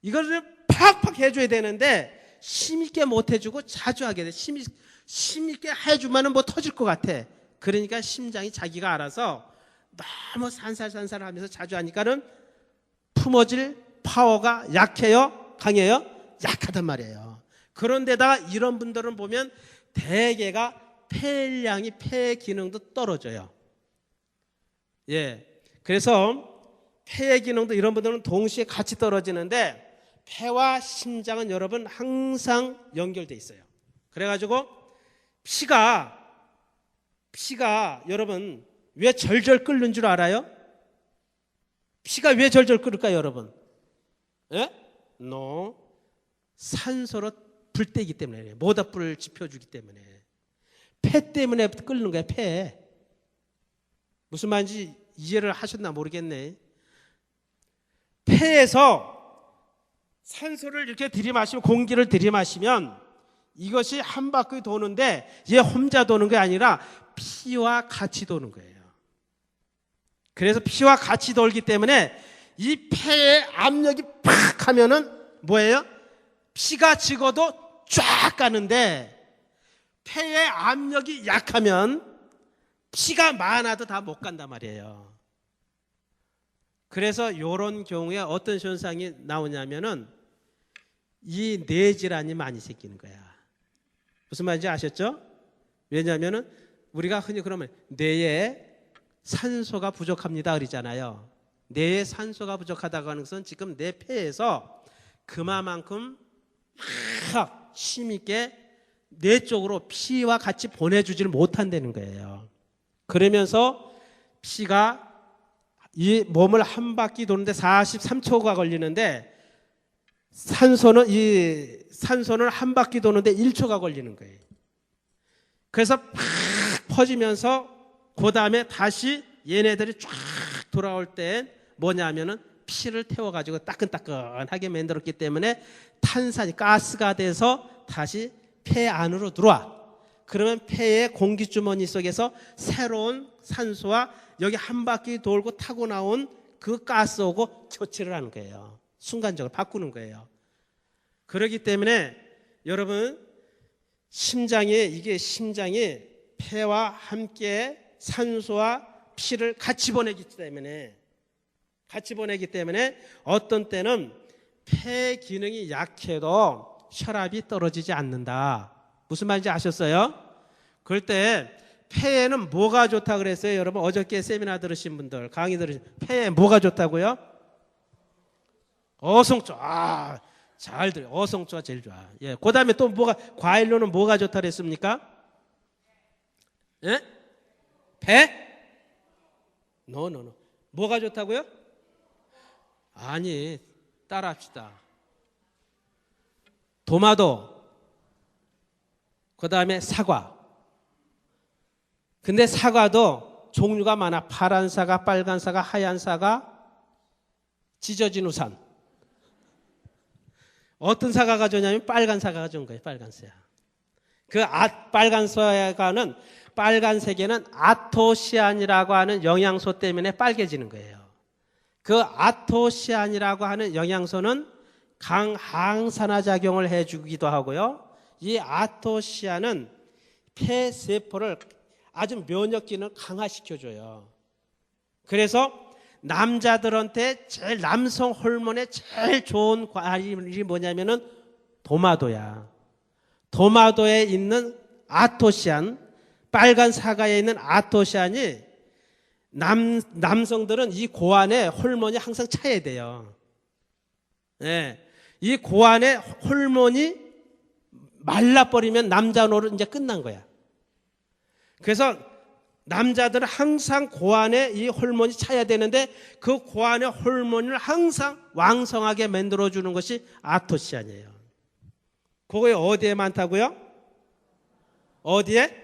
이거를 팍팍 해줘야 되는데 힘있게 못 해주고 자주 하게 돼. 힘있게 해주면 뭐 터질 것 같아. 그러니까 심장이 자기가 알아서 너무 산살산살 하면서 자주 하니까는 품어질 파워가 약해요? 강해요? 약하단 말이에요. 그런데다가 이런 분들은 보면 대개가 폐량이, 폐 기능도 떨어져요. 예. 그래서 폐의 기능도 이런 분들은 동시에 같이 떨어지는데 폐와 심장은 여러분 항상 연결돼 있어요. 그래가지고 피가 여러분 왜 절절 끓는 줄 알아요? 피가 왜 절절 끓을까요, 여러분? 예? 산소로 불때기 때문에, 모닥불을 지펴주기 때문에. 폐 때문에 끓는 거야, 폐. 무슨 말인지 이해를 하셨나 모르겠네. 폐에서 산소를 이렇게 들이마시면, 공기를 들이마시면 이것이 한 바퀴 도는데 얘 혼자 도는 게 아니라 피와 같이 도는 거예요. 그래서 피와 같이 돌기 때문에 이 폐의 압력이 팍 하면은 뭐예요? 피가 적어도 쫙 가는데 폐의 압력이 약하면 피가 많아도 다 못 간단 말이에요. 그래서 이런 경우에 어떤 현상이 나오냐면은 이 뇌질환이 많이 생기는 거야. 무슨 말인지 아셨죠? 왜냐하면은 우리가 흔히 그러면 뇌에 산소가 부족합니다 그러잖아요. 뇌에 산소가 부족하다고 하는 것은 지금 내 폐에서 그만큼 막 힘있게 뇌 쪽으로 피와 같이 보내주지를 못한다는 거예요. 그러면서 피가 이 몸을 한 바퀴 도는데 43초가 걸리는데 산소는 한 바퀴 도는데 1초가 걸리는 거예요. 그래서 팍 퍼지면서 그 다음에 다시 얘네들이 쫙 돌아올 때 뭐냐면은 피를 태워가지고 따끈따끈하게 만들었기 때문에 탄산이 가스가 돼서 다시 폐 안으로 들어와. 그러면 폐의 공기주머니 속에서 새로운 산소와 여기 한 바퀴 돌고 타고 나온 그 가스하고 교체를 하는 거예요. 순간적으로 바꾸는 거예요. 그렇기 때문에 여러분 심장이 폐와 함께 산소와 피를 같이 보내기 때문에 어떤 때는 폐 기능이 약해도 혈압이 떨어지지 않는다. 무슨 말인지 아셨어요? 그럴 때 폐에는 뭐가 좋다 그랬어요? 여러분 어저께 세미나 들으신 분들, 강의 들으신 폐에 뭐가 좋다고요? 어성초. 잘 들어요. 어성초가 제일 좋아. 예. 그 다음에 또 과일로는 뭐가 좋다 그랬습니까? 예? 배? 노. 뭐가 좋다고요? 아니, 따라 합시다. 도마도, 그 다음에 사과. 근데 사과도 종류가 많아. 파란 사과, 빨간 사과, 하얀 사과, 찢어진 우산. 어떤 사과가 좋냐면 빨간 사과가 좋은 거예요. 빨간 사과. 빨간 사과는 빨간색에는 아토시안이라고 하는 영양소 때문에 빨개지는 거예요. 그 아토시안이라고 하는 영양소는 항산화 작용을 해주기도 하고요. 이 아토시안은 폐세포를 아주 면역기능을 강화시켜줘요. 그래서 남자들한테 제일 남성 호르몬에 제일 좋은 과일이 뭐냐면은 도마도야. 도마도에 있는 아토시안, 빨간 사과에 있는 아토시안이 남성들은 이 고안에 호르몬이 항상 차야 돼요. 예. 이 고안에 호르몬이 말라버리면 남자 노릇 이제 끝난 거야. 그래서 남자들은 항상 고안에 이 호르몬이 차야 되는데 그 고안의 호르몬을 항상 왕성하게 만들어주는 것이 아토시안이에요. 그거에 어디에 많다고요? 어디에?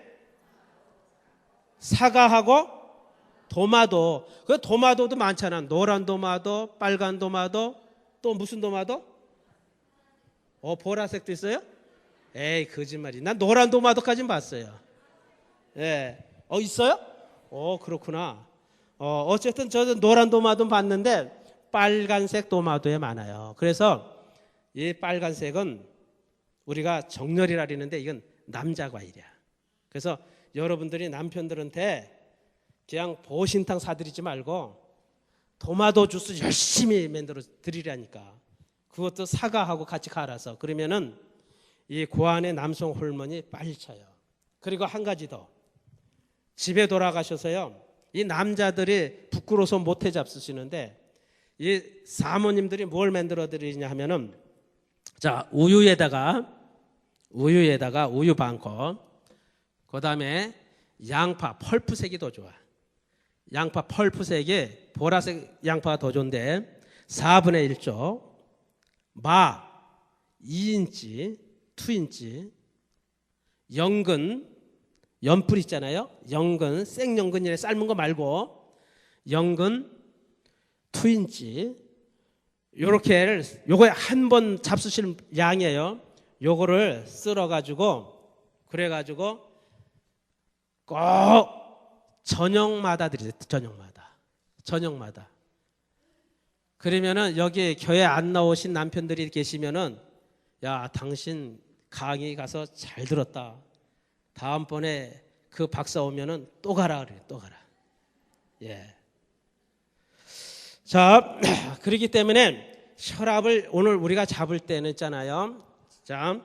사과하고 도마도. 그 도마도도 많잖아. 노란 도마도, 빨간 도마도, 또 무슨 도마도? 보라색도 있어요? 에이, 거짓말이. 난 노란 도마도까지는 봤어요. 예. 있어요? 그렇구나. 어쨌든 저도 노란 도마도 봤는데 빨간색 도마도에 많아요. 그래서 이 빨간색은 우리가 정렬이라 그러는데 이건 남자 과일이야. 그래서 여러분들이 남편들한테 그냥 보신탕 사드리지 말고 도마도 주스 열심히 만들어 드리라니까. 그것도 사과하고 같이 갈아서. 그러면은 이 고안의 남성 호르몬이 빨리 차요. 그리고 한 가지 더. 집에 돌아가셔서요. 이 남자들이 부끄러워서 못해 잡수시는데 이 사모님들이 뭘 만들어 드리냐 하면은 자, 우유에다가 우유 반컵, 그 다음에 양파 펄프색이 더 좋아. 양파 펄프색이 보라색 양파가 더 좋은데 4분의 1쪽, 마 2인치, 2인치, 연근 있잖아요. 연근, 생연근이래 삶은 거 말고 연근 2인치. 요거에 한 번 잡수실 양이에요. 요거를 썰어가지고 그래가지고 꼭 저녁마다 드리세요. 저녁마다. 그러면은 여기 교회 안 나오신 남편들이 계시면은 야, 당신 강의 가서 잘 들었다. 다음번에 그 박사 오면은 또 가라 그래요. 또 가라. 예. 자, 그렇기 때문에 혈압을 오늘 우리가 잡을 때는 있잖아요. 자,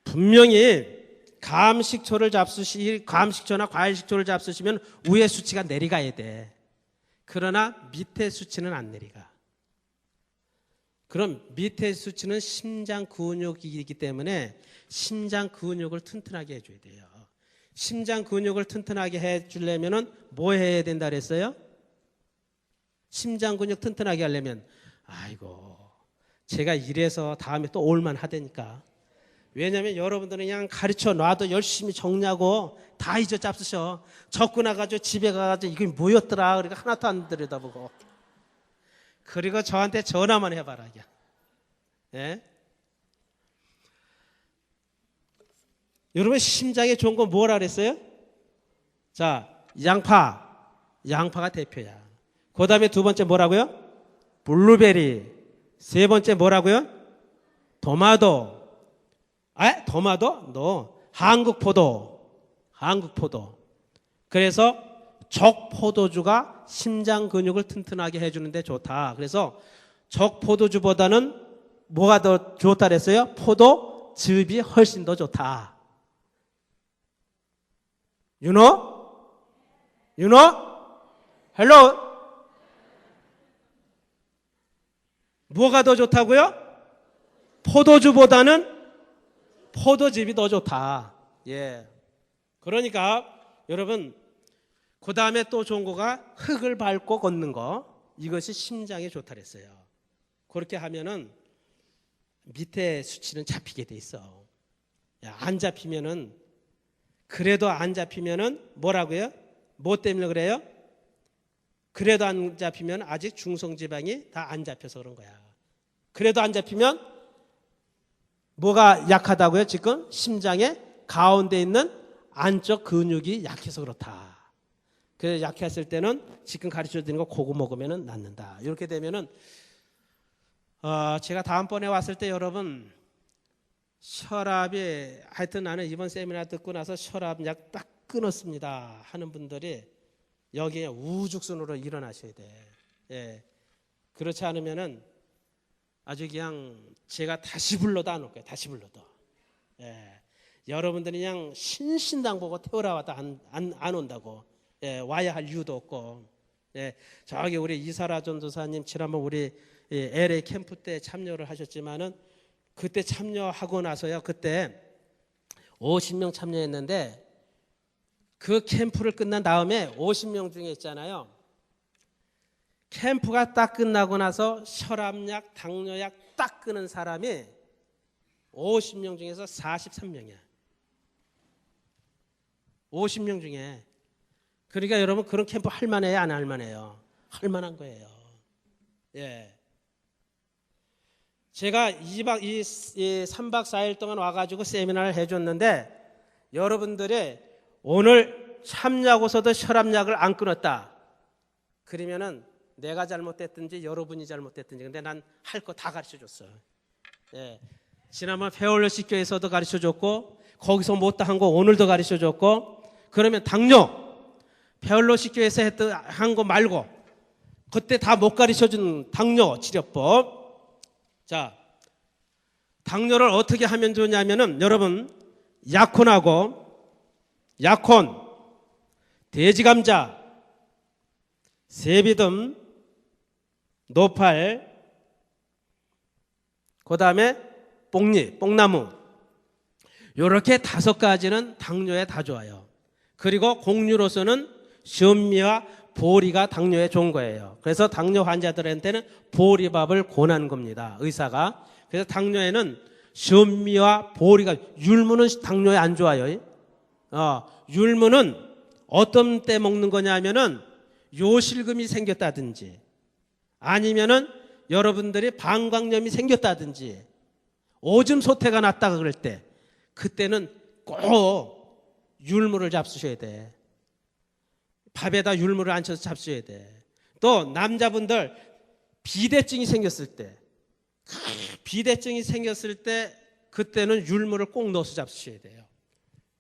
분명히 감식초나 과일식초를 잡수시면 위에 수치가 내려가야 돼. 그러나 밑에 수치는 안 내려가. 그럼 밑에 수치는 심장 근육이기 때문에 심장 근육을 튼튼하게 해줘야 돼요. 심장 근육을 튼튼하게 해주려면 뭐 해야 된다 그랬어요? 심장 근육 튼튼하게 하려면 아이고 제가 이래서 다음에 또 올만 하다니까. 왜냐하면 여러분들은 그냥 가르쳐 놔도 열심히 정리하고 다 잊어 잡수셔. 적고 나가지고 집에 가가지고 이게 뭐였더라 그러니까 하나도 안 들여다보고. 그리고 저한테 전화만 해봐라. 예? 여러분 심장에 좋은 건 뭐라 그랬어요? 자, 양파가 대표야. 그 다음에 두 번째 뭐라고요? 블루베리. 세 번째 뭐라고요? 도마도. 도마도? 한국포도. 그래서 적포도주가 심장 근육을 튼튼하게 해주는데 좋다. 그래서 적포도주보다는 뭐가 더 좋다 그랬어요? 포도즙이 훨씬 더 좋다. You know? Hello? 뭐가 더 좋다고요? 포도주보다는 포도즙이 더 좋다. 예. 그러니까 여러분 그 다음에 또 좋은 거가 흙을 밟고 걷는 거. 이것이 심장에 좋다 그랬어요. 그렇게 하면은 밑에 수치는 잡히게 돼 있어. 안 잡히면은 그래도 안 잡히면은 뭐라고요? 뭐 때문에 그래요? 그래도 안 잡히면 아직 중성지방이 다 안 잡혀서 그런 거야. 그래도 안 잡히면 뭐가 약하다고요? 지금 심장의 가운데 있는 안쪽 근육이 약해서 그렇다. 그래서 약했을 때는 지금 가르쳐 드리는 거 그거 먹으면 낫는다. 이렇게 되면은 제가 다음번에 왔을 때 여러분 혈압이 하여튼 나는 이번 세미나 듣고 나서 혈압약 딱 끊었습니다 하는 분들이 여기에 우죽순으로 일어나셔야 돼. 예. 그렇지 않으면은 아주 그냥 제가 다시 불러도 안 올 거예요. 다시 불러도. 예. 여러분들이 그냥 신신당 보고 태우라 와도 안 온다고. 예. 와야 할 이유도 없고. 예. 저기 우리 이사라 전도사님 지난번 우리 LA 캠프 때 참여를 하셨지만은 그때 참여하고 나서요. 그때 50명 참여했는데 그 캠프를 끝난 다음에 50명 중에 있잖아요. 캠프가 딱 끝나고 나서 혈압약, 당뇨약 딱 끊은 사람이 50명 중에서 43명이야. 50명 중에. 그러니까 여러분 그런 캠프 할 만해요, 안 할 만해요? 할 만한 거예요. 예. 제가 3박 4일 동안 와가지고 세미나를 해줬는데 여러분들이 오늘 참냐고서도 혈압약을 안 끊었다. 그러면은 내가 잘못됐든지 여러분이 잘못됐든지 근데 난 할 거 다 가르쳐줬어. 예. 지난번 페올로시 교회에서도 가르쳐줬고 거기서 못한 거 오늘도 가르쳐줬고 그러면 당뇨 페올로시 교회에서 한 거 말고 그때 다 못 가르쳐준 당뇨 치료법. 자, 당뇨를 어떻게 하면 좋냐면은 여러분 약혼, 돼지감자, 세비듬, 노팔, 그 다음에 뽕잎, 뽕나무 이렇게 5가지는 당뇨에 다 좋아요. 그리고 곡류로서는 시음미와 보리가 당뇨에 좋은 거예요. 그래서 당뇨 환자들한테는 보리밥을 권하는 겁니다. 의사가. 그래서 당뇨에는 시음미와 보리가 율무는 당뇨에 안 좋아요. 율무는 어떤 때 먹는 거냐면은 요실금이 생겼다든지 아니면은 여러분들이 방광염이 생겼다든지 오줌 소태가 났다가 그럴 때 그때는 꼭 율무를 잡수셔야 돼. 밥에다 율무를 앉혀서 잡수셔야 돼. 또 남자분들 비대증이 생겼을 때 그때는 율무를 꼭 넣어서 잡수셔야 돼요.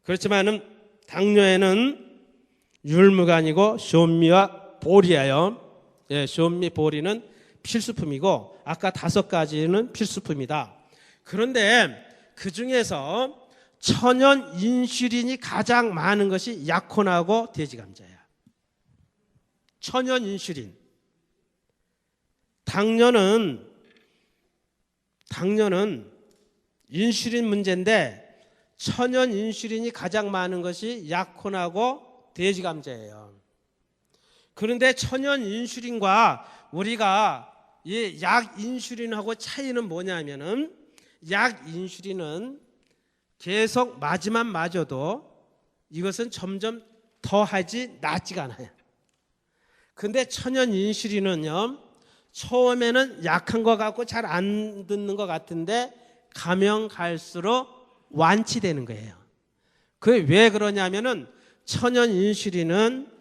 그렇지만은 당뇨에는 율무가 아니고 쇼미와 보리예요. 예, 쇼미 보리는 필수품이고 아까 5가지는 필수품이다. 그런데 그 중에서 천연 인슐린이 가장 많은 것이 약혼하고 돼지감자야. 천연 인슐린. 당뇨는 인슐린 문제인데 천연 인슐린이 가장 많은 것이 약혼하고 돼지감자예요. 그런데 천연 인슐린과 우리가 이 약 인슐린하고 차이는 뭐냐면은 약 인슐린은 계속 맞으면 맞아도 이것은 점점 더하지 낫지가 않아요. 근데 천연 인슐린은요 처음에는 약한 것 같고 잘 안 듣는 것 같은데 가면 갈수록 완치되는 거예요. 그게 왜 그러냐면은 천연 인슐린은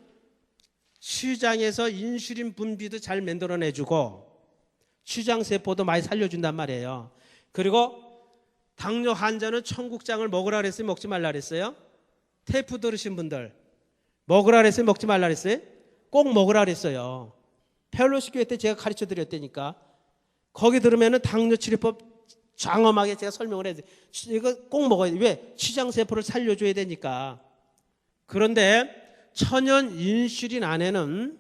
췌장에서 인슐린 분비도 잘 만들어내주고 췌장세포도 많이 살려준단 말이에요. 그리고 당뇨 환자는 청국장을 먹으라 그랬어요? 먹지 말라 그랬어요? 테이프 들으신 분들 먹으라 그랬어요? 먹지 말라 그랬어요? 꼭 먹으라 그랬어요. 페올로시 교회 때 제가 가르쳐 드렸다니까. 거기 들으면은 당뇨 치료법 장엄하게 제가 설명을 해야 돼. 이거 꼭 먹어야 돼. 왜? 췌장세포를 살려줘야 되니까. 그런데 천연 인슐린 안에는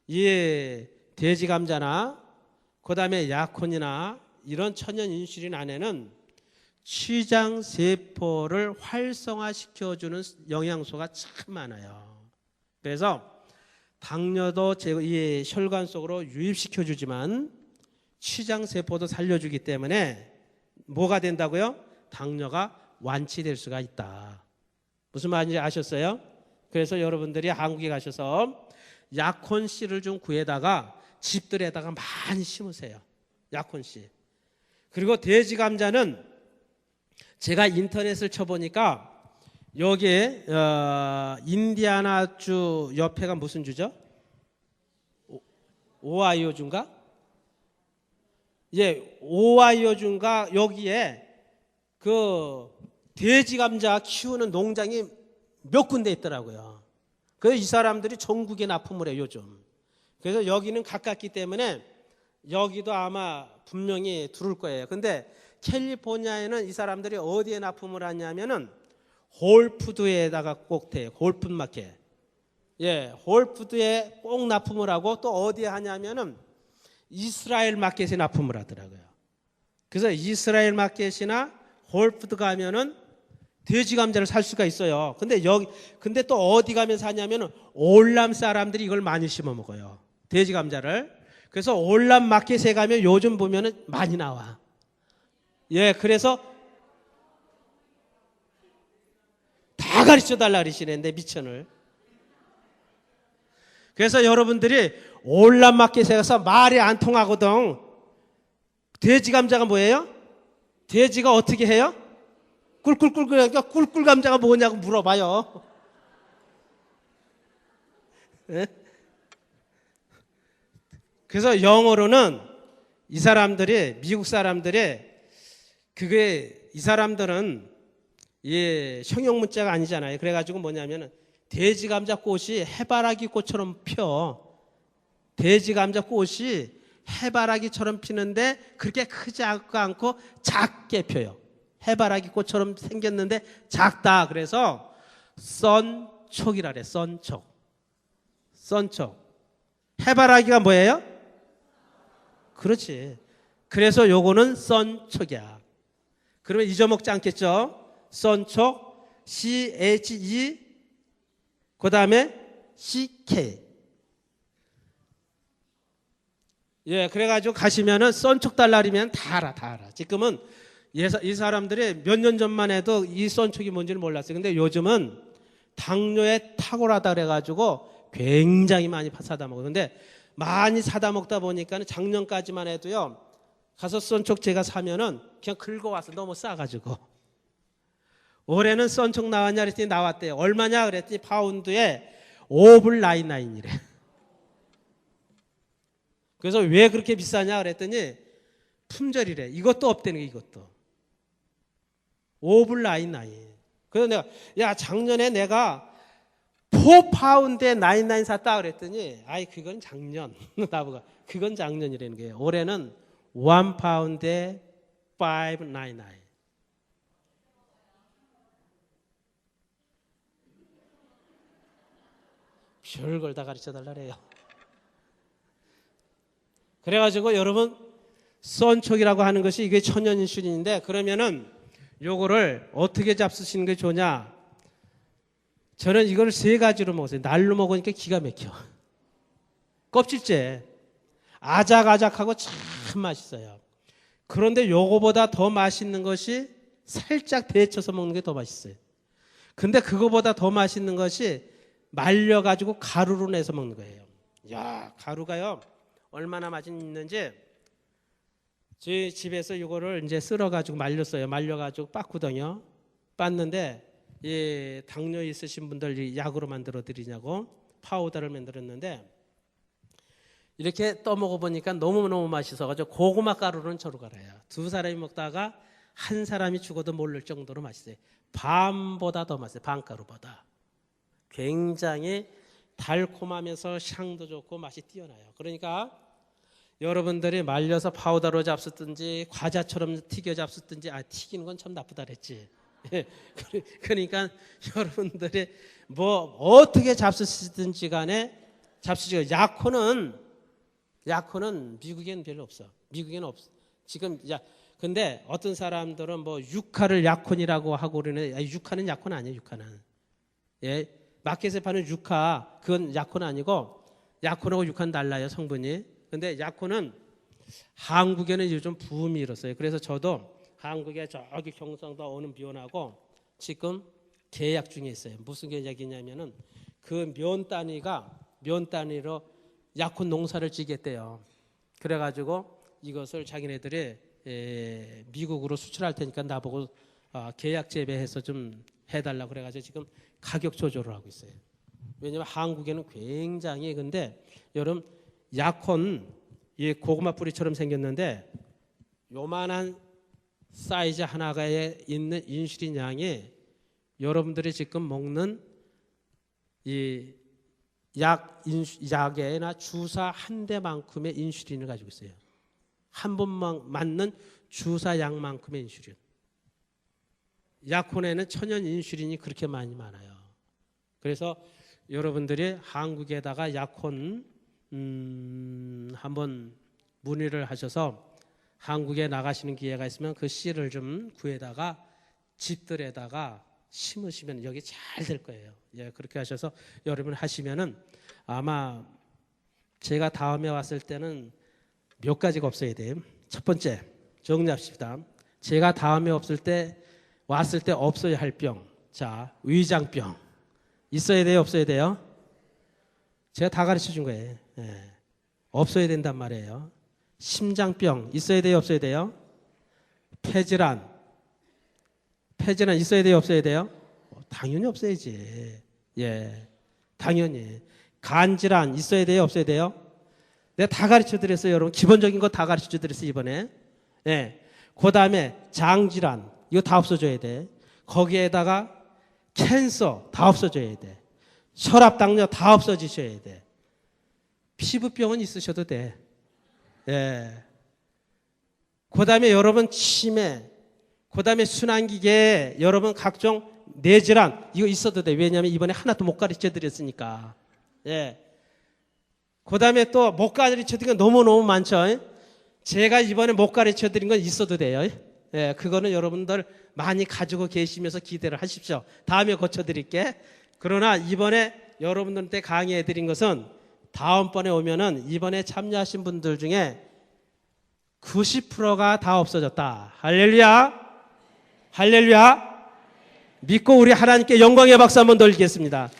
이 돼지감자나 그 다음에 약혼이나 이런 천연 인슐린 안에는 췌장세포를 활성화시켜주는 영양소가 참 많아요. 그래서 당뇨도 이 혈관 속으로 유입시켜주지만 췌장세포도 살려주기 때문에 뭐가 된다고요? 당뇨가 완치될 수가 있다. 무슨 말인지 아셨어요? 그래서 여러분들이 한국에 가셔서 약혼씨를 좀 구해다가 집들에다가 많이 심으세요. 약혼씨. 그리고 돼지감자는 제가 인터넷을 쳐보니까 여기에 인디아나주 옆에가 무슨 주죠? 오하이오주인가? 예, 오하이오주인가 여기에 그 돼지 감자 키우는 농장이 몇 군데 있더라고요. 그래서 이 사람들이 전국에 납품을 해요, 요즘. 그래서 여기는 가깝기 때문에 여기도 아마 분명히 들어올 거예요. 근데 캘리포니아에는 이 사람들이 어디에 납품을 하냐면은 홀푸드에다가 꼭 돼요. 홀푸드 마켓. 예, 홀푸드에 꼭 납품을 하고 또 어디에 하냐면은 이스라엘 마켓에 납품을 하더라고요. 그래서 이스라엘 마켓이나 홀푸드 가면은 돼지 감자를 살 수가 있어요. 근데 또 어디 가면 사냐면은 올람 사람들이 이걸 많이 심어 먹어요. 돼지 감자를. 그래서 올람 마켓에 가면 요즘 보면은 많이 나와. 예, 그래서 다 가르쳐 달라 그러시는데 미천을. 그래서 여러분들이 올람 마켓에 가서 말이 안 통하거든. 돼지 감자가 뭐예요? 돼지가 어떻게 해요? 꿀꿀꿀 그러니까 꿀꿀 감자가 뭐냐고 물어봐요. 네? 그래서 영어로는 이 사람들이 미국 사람들이 그게 이 사람들은 예, 형용 문자가 아니잖아요. 그래가지고 뭐냐면은 돼지 감자 꽃이 해바라기 꽃처럼 펴. 돼지 감자 꽃이 해바라기처럼 피는데 그렇게 크지 않고 작게 펴요. 해바라기 꽃처럼 생겼는데 작다. 그래서 썬촉이라 그래. 썬촉. 해바라기가 뭐예요? 그렇지. 그래서 요거는 썬촉이야. 그러면 잊어먹지 않겠죠? 썬촉, CHE, 그 다음에 CK. 예, 그래가지고 가시면은 썬촉 달라리면 다 알아. 지금은 이 사람들이 몇 년 전만 해도 이 썬촉이 뭔지를 몰랐어요. 근데 요즘은 당뇨에 탁월하다 그래가지고 굉장히 많이 사다 먹어요. 근데 많이 사다 먹다 보니까 작년까지만 해도요, 가서 썬촉 제가 사면은 그냥 긁어와서 너무 싸가지고. 올해는 썬촉 나왔냐 그랬더니 나왔대요. 얼마냐 그랬더니 파운드에 5불99이래. 그래서 왜 그렇게 비싸냐 그랬더니 품절이래. 이것도 없대는 게 이것도. 5불99. 그래서 내가 야 작년에 내가 4파운드에 99 샀다 그랬더니 아이 그건 작년. 나보고 그건 작년이라는 거예요. 올해는 1파운드에 599. 별걸 다 가르쳐 달라래요. 그래가지고 여러분 썬촉이라고 하는 것이 이게 천연인슐린인데 그러면은 요거를 어떻게 잡수시는 게 좋냐? 저는 이걸 3가지로 먹었어요. 날로 먹으니까 기가 막혀. 껍질째 아작아작하고 참 맛있어요. 그런데 요거보다 더 맛있는 것이 살짝 데쳐서 먹는 게 더 맛있어요. 근데 그거보다 더 맛있는 것이 말려가지고 가루로 내서 먹는 거예요. 야, 가루가요 얼마나 맛있는지 저희 집에서 이거를 이제 쓸어가지고 말렸어요. 말려가지고 빻거든요. 빻는데 이 당뇨 있으신 분들 약으로 만들어 드리냐고 파우더를 만들었는데 이렇게 떠먹어 보니까 너무너무 맛있어가지고 고구마 가루는 저로 갈아요. 2사람이 먹다가 한 사람이 죽어도 모를 정도로 맛있어요. 밤보다 더 맛있어요. 밤가루보다. 굉장히 달콤하면서 향도 좋고 맛이 뛰어나요. 그러니까 여러분들이 말려서 파우더로 잡수든지 과자처럼 튀겨 잡수든지 튀기는 건 참 나쁘다 그랬지. 그러니까 여러분들이 뭐 어떻게 잡수시든지 간에 잡수시고 약효는 미국에는 별로 없어. 미국에는 없어. 지금 근데 어떤 사람들은 뭐 유카를 약혼이라고 하고 그러는데 유카는 약혼 아니에요. 유카는. 예. 마켓에 파는 유카 그건 약혼 아니고 약혼하고 유카는 달라요. 성분이. 근데 약혼은 한국에는 요즘 붐이 일었어요. 그래서 저도 한국에 저기 경상도 어느 면하고 지금 계약 중에 있어요. 무슨 계약이냐면은 그 면 단위로 약혼 농사를 지겠대요. 그래가지고 이것을 자기네들이 미국으로 수출할 테니까 나보고 계약 재배해서 좀 해달라고 그래가지고 지금 가격 조절을 하고 있어요. 왜냐하면 한국에는 굉장히 근데 여러분 약혼 이 고구마 뿌리처럼 생겼는데 요만한 사이즈 하나에 있는 인슐린 양이 여러분들이 지금 먹는 이 약에나 주사 한 대만큼의 인슐린을 가지고 있어요. 한 번만 맞는 주사 약만큼의 인슐린. 약혼에는 천연 인슐린이 그렇게 많아요. 그래서 여러분들이 한국에다가 약혼 한번 문의를 하셔서 한국에 나가시는 기회가 있으면 그 씨를 좀 구해다가 집들에다가 심으시면 여기 잘 될 거예요. 예, 그렇게 하셔서 여러분 하시면은 아마 제가 다음에 왔을 때는 몇 가지가 없어야 돼요. 첫 번째 정리합시다. 제가 다음에 왔을 때 없어야 할 병. 자, 위장병 있어야 돼요, 없어야 돼요? 제가 다 가르쳐 준 거예요. 예. 없어야 된단 말이에요. 심장병 있어야 돼요, 없어야 돼요? 폐질환 있어야 돼요, 없어야 돼요? 당연히 없어야지. 예, 당연히. 간질환 있어야 돼요, 없어야 돼요? 내가 다 가르쳐 드렸어요, 여러분. 기본적인 거 다 가르쳐 드렸어요, 이번에. 예. 그 다음에 장질환 이거 다 없어져야 돼. 거기에다가 캔서 다 없어져야 돼. 혈압, 당뇨 다 없어지셔야 돼. 피부병은 있으셔도 돼. 예. 그 다음에 여러분 치매, 그 다음에 순환기계에 여러분 각종 뇌질환 이거 있어도 돼. 왜냐하면 이번에 하나도 못 가르쳐 드렸으니까. 예. 그 다음에 또 못 가르쳐 드린 건 너무너무 많죠. 제가 이번에 못 가르쳐 드린 건 있어도 돼요. 예, 그거는 여러분들 많이 가지고 계시면서 기대를 하십시오. 다음에 고쳐드릴게. 그러나 이번에 여러분들한테 강의해 드린 것은 다음번에 오면은 이번에 참여하신 분들 중에 90%가 다 없어졌다. 할렐루야. 할렐루야. 믿고 우리 하나님께 영광의 박수 한번 돌리겠습니다.